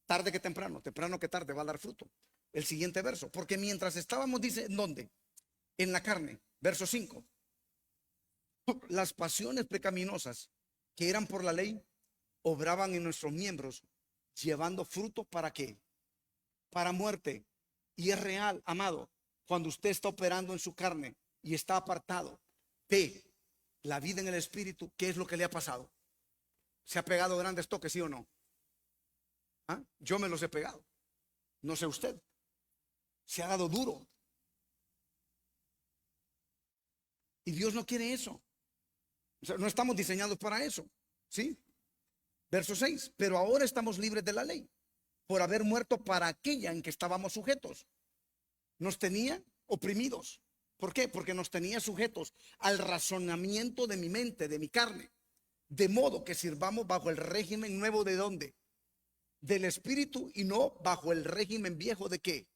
Tarde que temprano, temprano que tarde va a dar fruto. El siguiente verso, porque mientras estábamos, dice, ¿en dónde? En la carne, verso 5. Las pasiones pecaminosas que eran por la ley obraban en nuestros miembros, llevando fruto para qué? Para muerte. Y es real, amado, cuando usted está operando en su carne y está apartado de la vida en el Espíritu, ¿qué es lo que le ha pasado? ¿Se ha pegado grandes toques, sí o no? ¿Ah? Yo me los he pegado. No sé usted. Se ha dado duro. Y Dios no quiere eso. O sea, no estamos diseñados para eso. ¿Sí? Verso 6. Pero ahora estamos libres de la ley, por haber muerto para aquella en que estábamos sujetos. Nos tenía oprimidos. ¿Por qué? Porque nos tenía sujetos al razonamiento de mi mente, de mi carne. De modo que sirvamos bajo el régimen nuevo ¿de dónde? Del Espíritu, y no bajo el régimen viejo ¿de qué?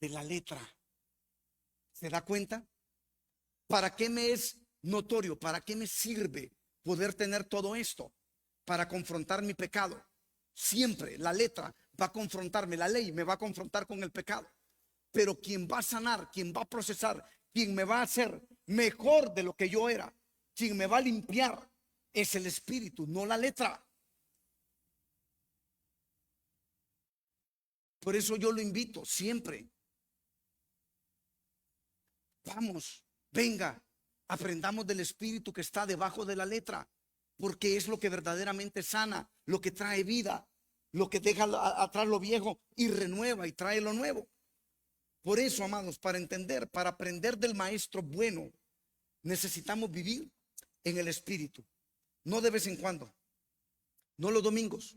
De la letra. ¿Se da cuenta? ¿Para qué me es notorio? ¿Para qué me sirve poder tener todo esto? Para confrontar mi pecado. Siempre la letra va a confrontarme, la ley me va a confrontar con el pecado. Pero quien va a sanar, quien va a procesar, quien me va a hacer mejor de lo que yo era, quien me va a limpiar, es el Espíritu, no la letra. Por eso yo lo invito siempre. Vamos, venga, aprendamos del Espíritu que está debajo de la letra, porque es lo que verdaderamente sana, lo que trae vida, lo que deja atrás lo viejo y renueva y trae lo nuevo. Por eso, amados, para entender, para aprender del maestro bueno, necesitamos vivir en el Espíritu. No de vez en cuando, no los domingos,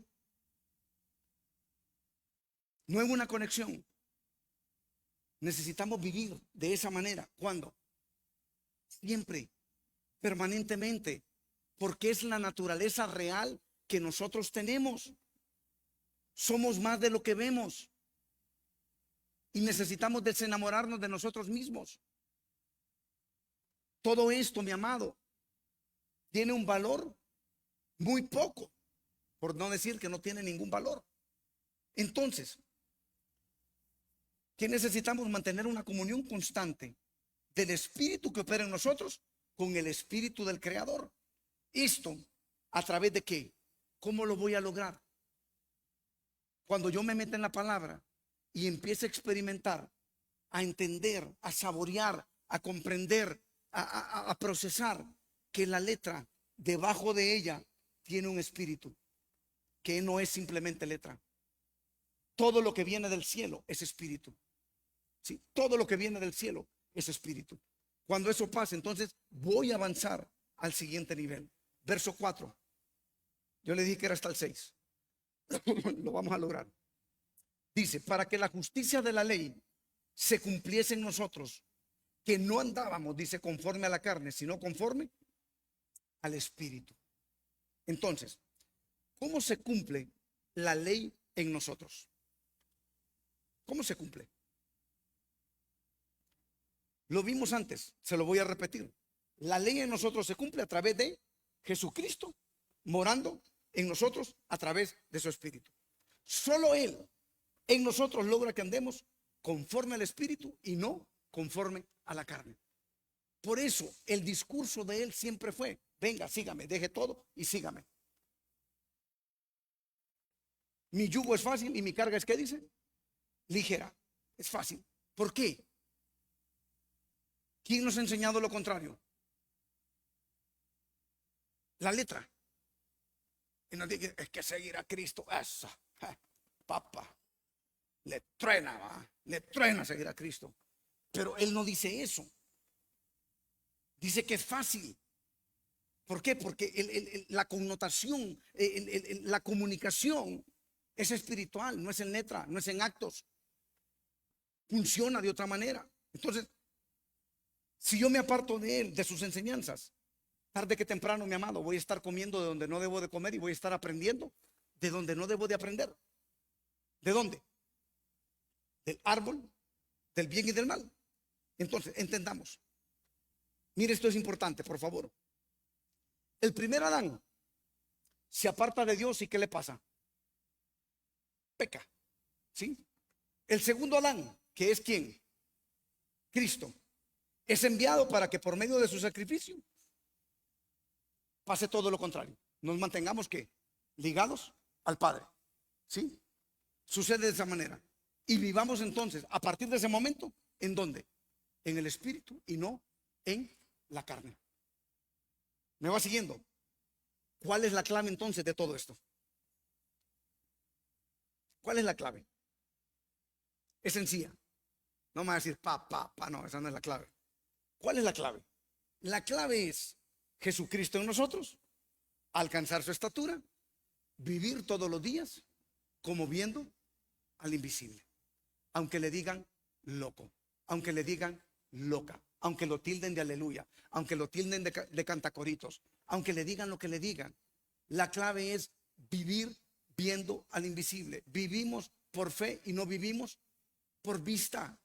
no en una conexión. Necesitamos vivir de esa manera. ¿Cuándo? Siempre, permanentemente, porque es la naturaleza real que nosotros tenemos. Somos más de lo que vemos y necesitamos desenamorarnos de nosotros mismos. Todo esto, mi amado, tiene un valor muy poco, por no decir que no tiene ningún valor. Entonces, ¿qué necesitamos? Mantener una comunión constante del Espíritu que opera en nosotros con el Espíritu del Creador. Esto, ¿a través de qué? ¿Cómo lo voy a lograr? Cuando yo me meta en la palabra y empiece a experimentar, a entender, a saborear, a comprender, a procesar que la letra debajo de ella tiene un espíritu, que no es simplemente letra. Todo lo que viene del cielo es espíritu. ¿Sí? Todo lo que viene del cielo es espíritu. Cuando eso pase, entonces voy a avanzar al siguiente nivel. Verso 4. Yo le dije que era hasta el 6. Lo vamos a lograr. Dice, para que la justicia de la ley se cumpliese en nosotros, que no andábamos, dice, conforme a la carne, sino conforme al Espíritu. Entonces, ¿cómo se cumple la ley en nosotros? ¿Cómo se cumple? Lo vimos antes, se lo voy a repetir. La ley en nosotros se cumple a través de Jesucristo morando en nosotros a través de su Espíritu. Solo Él en nosotros logra que andemos conforme al Espíritu y no conforme a la carne. Por eso el discurso de Él siempre fue: venga, sígame, deje todo y sígame. Mi yugo es fácil y mi carga es, ¿qué dice? Ligera. Es fácil. ¿Por qué? ¿Quién nos ha enseñado lo contrario? la letra. Y nos dice, es que seguir a Cristo, eso, papá, le truena, ¿va? Le truena seguir a Cristo. Pero Él no dice eso. Dice que es fácil. ¿Por qué? Porque la connotación, la comunicación es espiritual, no es en letra, no es en actos. Funciona de otra manera. Entonces, si yo me aparto de Él, de sus enseñanzas, tarde que temprano, mi amado, voy a estar comiendo de donde no debo de comer y voy a estar aprendiendo de donde no debo de aprender. ¿De dónde? Del árbol del bien y del mal. Entonces, entendamos. Mire, esto es importante, por favor. El primer Adán se aparta de Dios y ¿qué le pasa? Peca. ¿Sí? El segundo Adán, que es ¿quién? Cristo, es enviado para que por medio de su sacrificio pase todo lo contrario. Nos mantengamos ¿qué? Ligados al Padre. ¿Sí? Sucede de esa manera. Y vivamos entonces, a partir de ese momento, ¿en dónde? En el espíritu y no en la carne. ¿Me va siguiendo? ¿Cuál es la clave entonces de todo esto? ¿Cuál es la clave? Es sencilla. No me va a decir no, esa no es la clave. ¿Cuál es la clave? La clave es Jesucristo en nosotros, alcanzar su estatura, vivir todos los días como viendo al invisible. Aunque le digan loco, aunque le digan loca, aunque lo tilden de aleluya, aunque lo tilden de cantacoritos, aunque le digan lo que le digan. La clave es vivir viendo al invisible. Vivimos por fe y no vivimos por vista.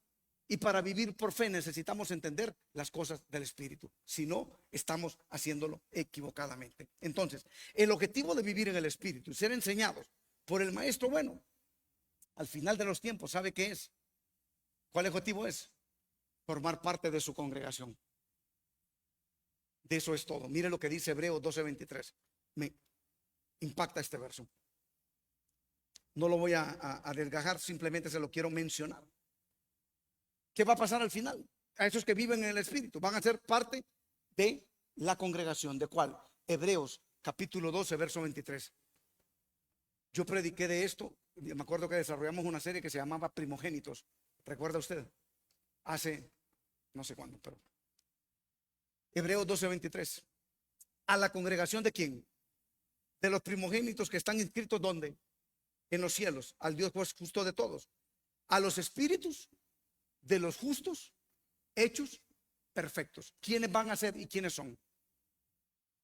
Y para vivir por fe necesitamos entender las cosas del Espíritu. Si no, estamos haciéndolo equivocadamente. Entonces, el objetivo de vivir en el Espíritu y ser enseñados por el Maestro bueno, al final de los tiempos, ¿sabe qué es? ¿Cuál objetivo es? Formar parte de su congregación. De eso es todo. Mire lo que dice Hebreos 12:23. Me impacta este verso. No lo voy a desgajar, simplemente se lo quiero mencionar. ¿Qué va a pasar al final? A esos que viven en el Espíritu van a ser parte de la congregación. ¿De cuál? Hebreos capítulo 12, verso 23. Yo prediqué de esto. Me acuerdo que desarrollamos una serie que se llamaba Primogénitos. ¿Recuerda usted? Hace no sé cuándo, pero Hebreos 12:23. ¿A la congregación de quién? De los primogénitos que están inscritos ¿dónde? En los cielos, al Dios justo de todos. A los espíritus de los justos hechos perfectos. ¿Quiénes van a ser y quiénes son?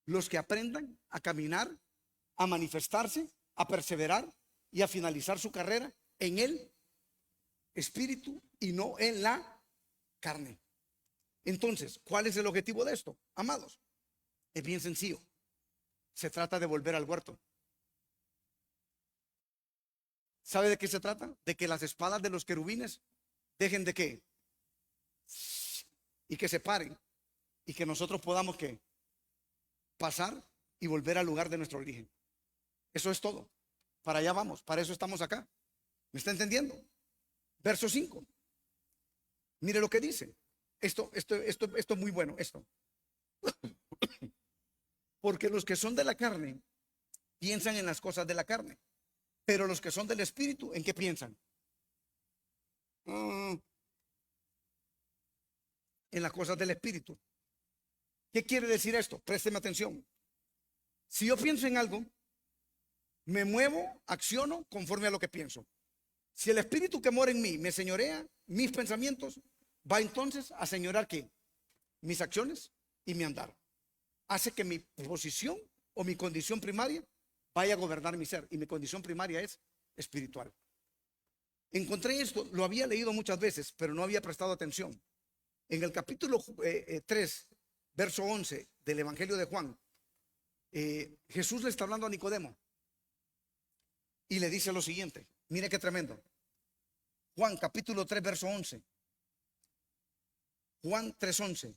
Los que aprendan a caminar, a manifestarse, a perseverar y a finalizar su carrera en el espíritu y no en la carne. Entonces, ¿cuál es el objetivo de esto? Amados, es bien sencillo. Se trata de volver al huerto. ¿Sabe de qué se trata? De que las espadas de los querubines dejen de qué. Y que se paren. Y que nosotros podamos qué. Pasar y volver al lugar de nuestro origen. Eso es todo. Para allá vamos. Para eso estamos acá. ¿Me está entendiendo? Verso 5. Mire lo que dice. Esto es muy bueno. Esto. Porque los que son de la carne piensan en las cosas de la carne. Pero los que son del Espíritu, ¿en qué piensan? En las cosas del Espíritu. ¿Qué quiere decir esto? Présteme atención. Si yo pienso en algo, me muevo, acciono conforme a lo que pienso. Si el Espíritu que mora en mí me señorea mis pensamientos, va entonces a señorar ¿qué? Mis acciones y mi andar. Hace que mi posición o mi condición primaria vaya a gobernar mi ser. Y mi condición primaria es espiritual. Encontré esto, lo había leído muchas veces, pero no había prestado atención. En el capítulo 3, verso 11 del Evangelio de Juan, Jesús le está hablando a Nicodemo y le dice lo siguiente. Mire qué tremendo. Juan capítulo 3, verso 11. Juan 3:11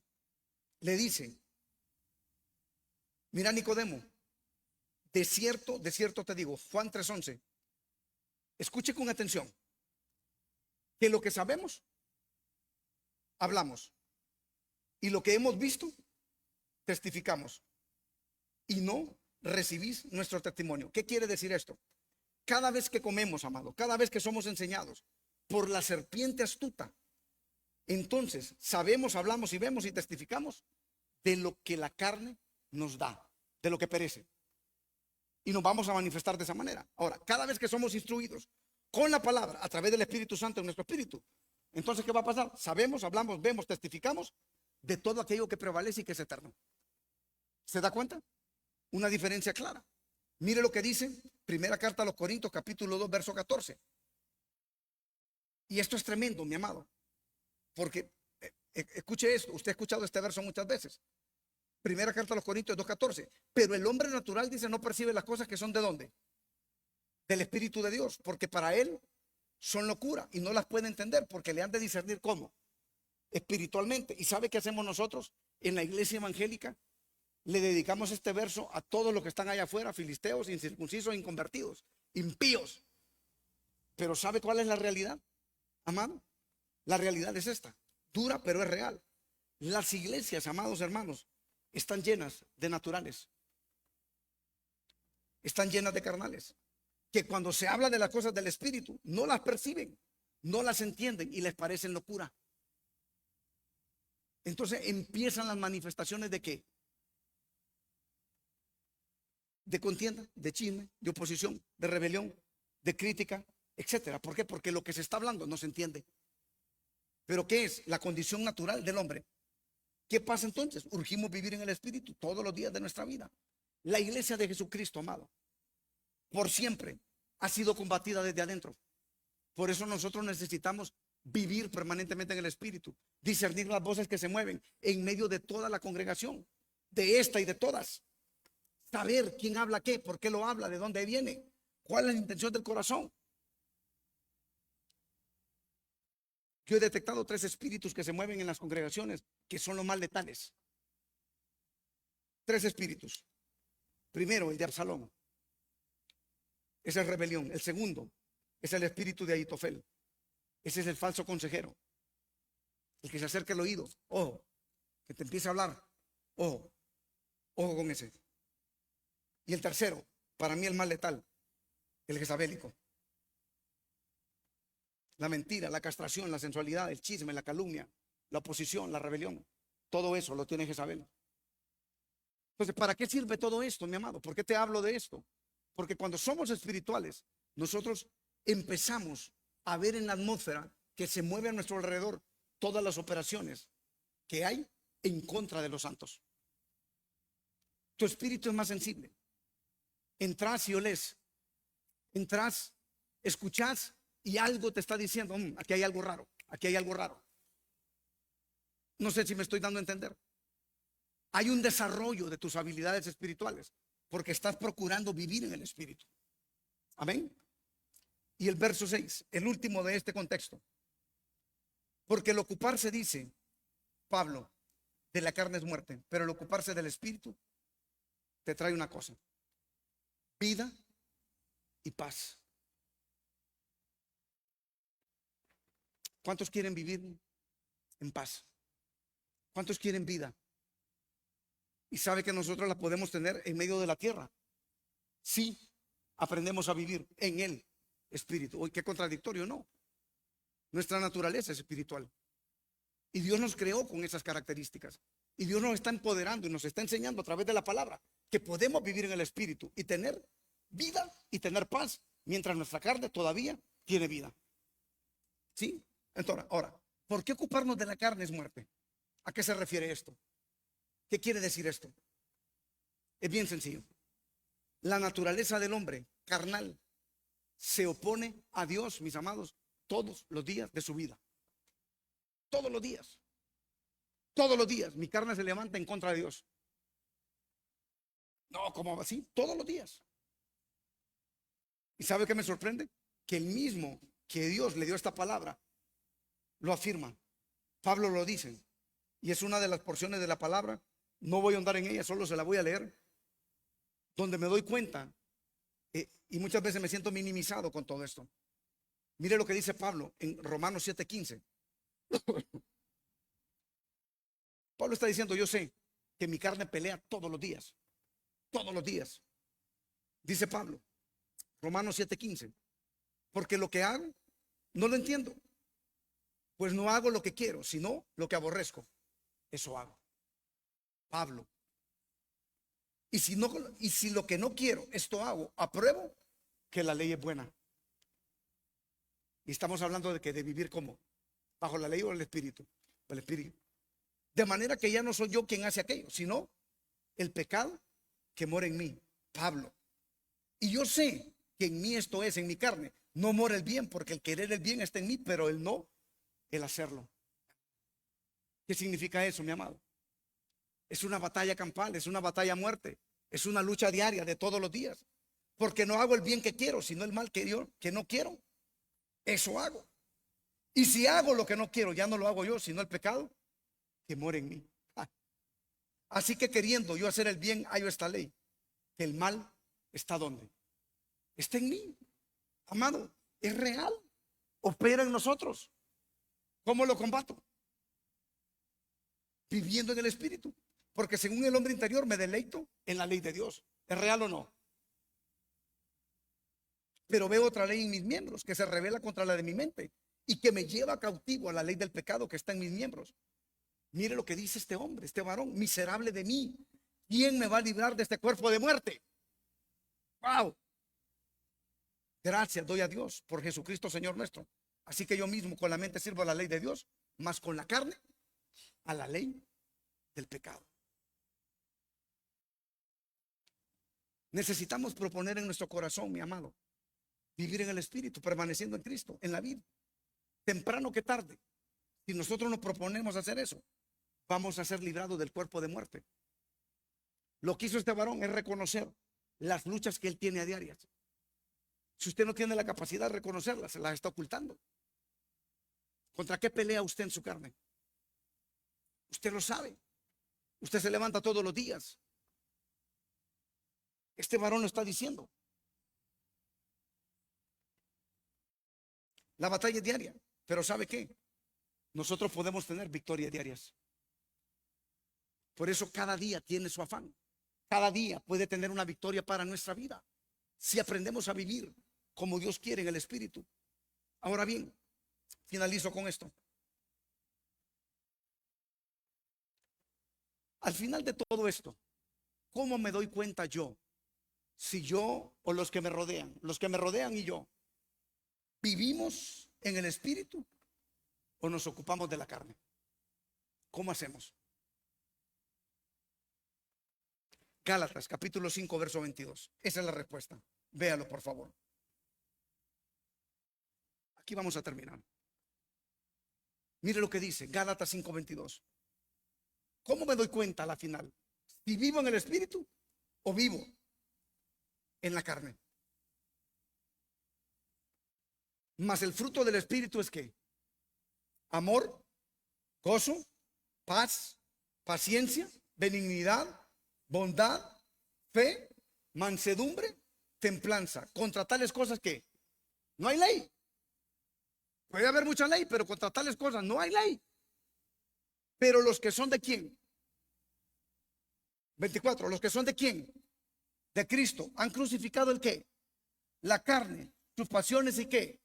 le dice: mira, Nicodemo, de cierto te digo, Juan 3:11, escuche con atención, que lo que sabemos, hablamos, y lo que hemos visto, testificamos, y no recibís nuestro testimonio. ¿Qué quiere decir esto? Cada vez que comemos, amado, cada vez que somos enseñados por la serpiente astuta, entonces sabemos, hablamos y vemos y testificamos de lo que la carne nos da, de lo que perece. Y nos vamos a manifestar de esa manera. Ahora, cada vez que somos instruidos con la palabra a través del Espíritu Santo en nuestro espíritu, entonces ¿qué va a pasar? Sabemos, hablamos, vemos, testificamos de todo aquello que prevalece y que es eterno. ¿Se da cuenta? Una diferencia clara. Mire lo que dice primera carta a los Corintios, capítulo 2, verso 14. Y esto es tremendo, mi amado, porque escuche esto. Usted ha escuchado este verso muchas veces. Primera carta a los Corintios 2:14. Pero el hombre natural, dice, no percibe las cosas que son ¿de dónde? Del Espíritu de Dios, porque para él son locura y no las puede entender porque le han de discernir ¿cómo? Espiritualmente. ¿Y sabe qué hacemos nosotros en la iglesia evangélica? Le dedicamos este verso a todos los que están allá afuera, filisteos, incircuncisos, inconvertidos, impíos. Pero ¿sabe cuál es la realidad, amado? La realidad es esta, dura pero es real. Las iglesias, amados hermanos, están llenas de naturales, están llenas de carnales, que cuando se habla de las cosas del Espíritu no las perciben, no las entienden y les parecen locura. Entonces empiezan las manifestaciones de ¿qué? De contienda, de chisme, de oposición, de rebelión, de crítica, etcétera. ¿Por qué? Porque lo que se está hablando no se entiende. Pero ¿qué es? La condición natural del hombre. ¿Qué pasa entonces? Urgimos vivir en el Espíritu todos los días de nuestra vida. La iglesia de Jesucristo, amado, por siempre ha sido combatida desde adentro. Por eso nosotros necesitamos vivir permanentemente en el Espíritu, discernir las voces que se mueven en medio de toda la congregación, de esta y de todas. Saber quién habla qué, por qué lo habla, de dónde viene, cuál es la intención del corazón. Yo he detectado 3 espíritus que se mueven en las congregaciones que son los más letales. 3 espíritus. Primero, el de Absalón. Esa es rebelión. El segundo es el espíritu de Ahitofel. Ese es el falso consejero. El que se acerca al oído. Ojo, que te empieza a hablar. Ojo, ojo con ese. Y el tercero, para mí el más letal, el jezabélico. La mentira, la castración, la sensualidad, el chisme, la calumnia, la oposición, la rebelión. Todo eso lo tiene Jezabel. Entonces, ¿para qué sirve todo esto, mi amado? ¿Por qué te hablo de esto? Porque cuando somos espirituales, nosotros empezamos a ver en la atmósfera que se mueve a nuestro alrededor todas las operaciones que hay en contra de los santos. Tu espíritu es más sensible. Entras y olés. Entras, escuchás y algo te está diciendo, aquí hay algo raro, aquí hay algo raro. No sé si me estoy dando a entender. Hay un desarrollo de tus habilidades espirituales porque estás procurando vivir en el Espíritu. Amén. Y el verso 6, el último de este contexto. Porque el ocuparse, dice Pablo, de la carne es muerte, pero el ocuparse del Espíritu te trae una cosa: vida y paz. ¿Cuántos quieren vivir en paz? ¿Cuántos quieren vida? Y sabe que nosotros la podemos tener en medio de la tierra si aprendemos a vivir en el Espíritu. Uy, qué contradictorio, ¿no? Nuestra naturaleza es espiritual y Dios nos creó con esas características, y Dios nos está empoderando y nos está enseñando a través de la palabra que podemos vivir en el Espíritu y tener vida y tener paz mientras nuestra carne todavía tiene vida. ¿Sí? Entonces, ahora, ¿por qué ocuparnos de la carne es muerte? ¿A qué se refiere esto? ¿Qué quiere decir esto? Es bien sencillo. La naturaleza del hombre carnal se opone a Dios, mis amados, todos los días de su vida. Todos los días. Todos los días mi carne se levanta en contra de Dios. No, ¿cómo así? Todos los días. ¿Y sabe qué me sorprende? Que el mismo que Dios le dio esta palabra lo afirma. Pablo lo dice, y es una de las porciones de la palabra. No voy a andar en ella, solo se la voy a leer, donde me doy cuenta, y muchas veces me siento minimizado con todo esto. Mire lo que dice Pablo en Romanos 7:15. Pablo está diciendo: yo sé que mi carne pelea todos los días. todos los días. Dice Pablo, Romanos 7:15, porque lo que hago no lo entiendo, pues no hago lo que quiero, sino lo que aborrezco, eso hago. Pablo. Y si lo que no quiero, esto hago, apruebo que la ley es buena. Y estamos hablando de que de vivir como bajo la ley o el espíritu, el espíritu. De manera que ya no soy yo quien hace aquello, sino el pecado que mora en mí. Pablo. Y yo sé que en mí, esto es, en mi carne, no mora el bien, porque el querer el bien está en mí, pero el no, el hacerlo. ¿Qué significa eso, mi amado? Es una batalla campal, es una batalla a muerte, es una lucha diaria de todos los días, porque no hago el bien que quiero, sino el mal que no quiero. Eso hago. Y si hago lo que no quiero, ya no lo hago yo, sino el pecado que mora en mí. Así que queriendo yo hacer el bien, hallo esta ley, que el mal está ¿dónde? Está en mí. Amado, es real, opera en nosotros. ¿Cómo lo combato? Viviendo en el espíritu, porque según el hombre interior me deleito en la ley de Dios. ¿Es real o no? Pero veo otra ley en mis miembros que se revela contra la de mi mente y que me lleva cautivo a la ley del pecado que está en mis miembros. Mire lo que dice este hombre, este varón: miserable de mí, ¿quién me va a librar de este cuerpo de muerte? Wow. Gracias doy a Dios por Jesucristo Señor nuestro. Así que yo mismo con la mente sirvo a la ley de Dios, más con la carne a la ley del pecado. Necesitamos proponer en nuestro corazón, mi amado, vivir en el espíritu, permaneciendo en Cristo, en la vida, temprano que tarde. Si nosotros nos proponemos hacer eso, vamos a ser librados del cuerpo de muerte. Lo que hizo este varón es reconocer las luchas que él tiene a diarias. Si usted no tiene la capacidad de reconocerlas, se las está ocultando. ¿Contra qué pelea usted en su carne? Usted lo sabe. Usted se levanta todos los días. Este varón lo está diciendo. La batalla es diaria, pero ¿sabe qué? Nosotros podemos tener victorias diarias. Por eso cada día tiene su afán. Cada día puede tener una victoria para nuestra vida, si aprendemos a vivir como Dios quiere en el espíritu. Ahora bien, finalizo con esto. Al final de todo esto, ¿cómo me doy cuenta yo? Si yo o los que me rodean y yo, ¿vivimos en el espíritu o nos ocupamos de la carne? ¿Cómo hacemos? Gálatas capítulo 5 verso 22. Esa es la respuesta. Véalo por favor. Aquí vamos a terminar. Mire lo que dice Gálatas 5:22. ¿Cómo me doy cuenta a la final? ¿Si vivo en el espíritu o vivo en la carne? Mas el fruto del espíritu es ¿qué? Amor, gozo, paz, paciencia, benignidad, bondad, fe, mansedumbre, templanza. Contra tales cosas que no hay ley. Puede haber mucha ley, pero contra tales cosas no hay ley. Pero los que son de quién? 24. Los que son de quién? De Cristo. Han crucificado el qué? La carne, sus pasiones y qué?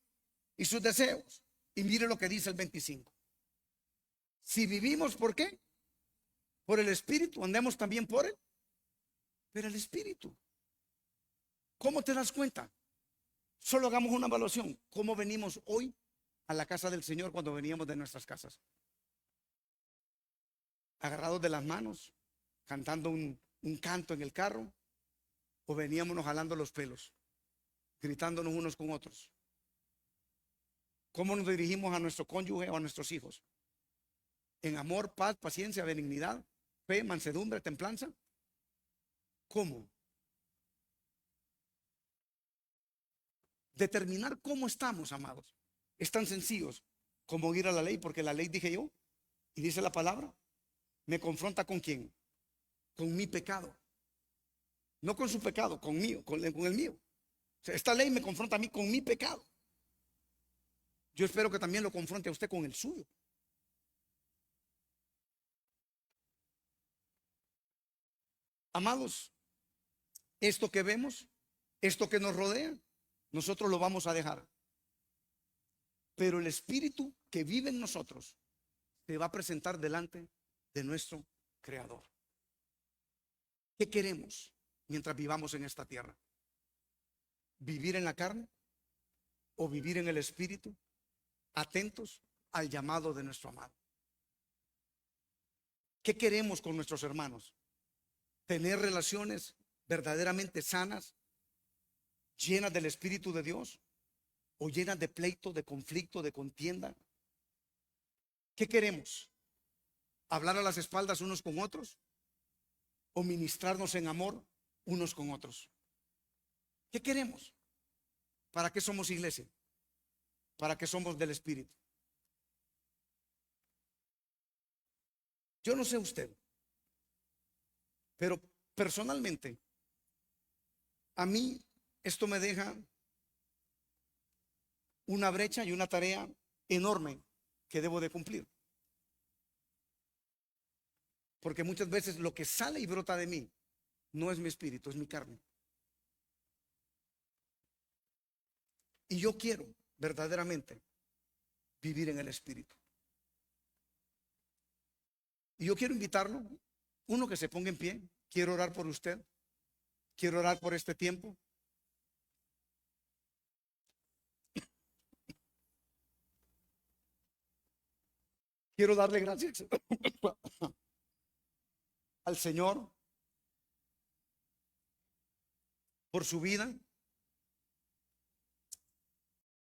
Y sus deseos. Y mire lo que dice el 25. Si vivimos, ¿por qué? Por el espíritu, andemos también por él. Pero el espíritu. ¿Cómo te das cuenta? Solo hagamos una evaluación. ¿Cómo venimos hoy a la casa del Señor cuando veníamos de nuestras casas? Agarrados de las manos, cantando un canto en el carro, o veníamos jalando los pelos, gritándonos unos con otros. ¿Cómo nos dirigimos a nuestro cónyuge o a nuestros hijos? En amor, paz, paciencia, benignidad, fe, mansedumbre, templanza. ¿Cómo? Determinar cómo estamos, amados, es tan sencillo como ir a la ley, porque la ley, dije yo, y dice la palabra, me confronta ¿con quién? Con mi pecado. No con su pecado, conmigo, con el mío. O sea, esta ley me confronta a mí con mi pecado. Yo espero que también lo confronte a usted con el suyo. Amados, Esto que vemos, esto que nos rodea, nosotros lo vamos a dejar. Pero el Espíritu que vive en nosotros se va a presentar delante de nuestro Creador. ¿Qué queremos mientras vivamos en esta tierra? ¿Vivir en la carne o vivir en el Espíritu, atentos al llamado de nuestro amado? ¿Qué queremos con nuestros hermanos? ¿Tener relaciones verdaderamente sanas, llenas del Espíritu de Dios, o llenas de pleito, de conflicto, de contienda? ¿Qué queremos? ¿Hablar a las espaldas unos con otros o ministrarnos en amor unos con otros? ¿Qué queremos? ¿Para qué somos iglesia? ¿Para qué somos del Espíritu? Yo no sé usted, pero personalmente a mí esto me deja una brecha y una tarea enorme que debo de cumplir. Porque muchas veces lo que sale y brota de mí no es mi espíritu, es mi carne. Y yo quiero verdaderamente vivir en el Espíritu. Y yo quiero invitarlo, uno, que se ponga en pie. Quiero orar por usted. Quiero orar por este tiempo. Quiero darle gracias al Señor por su vida,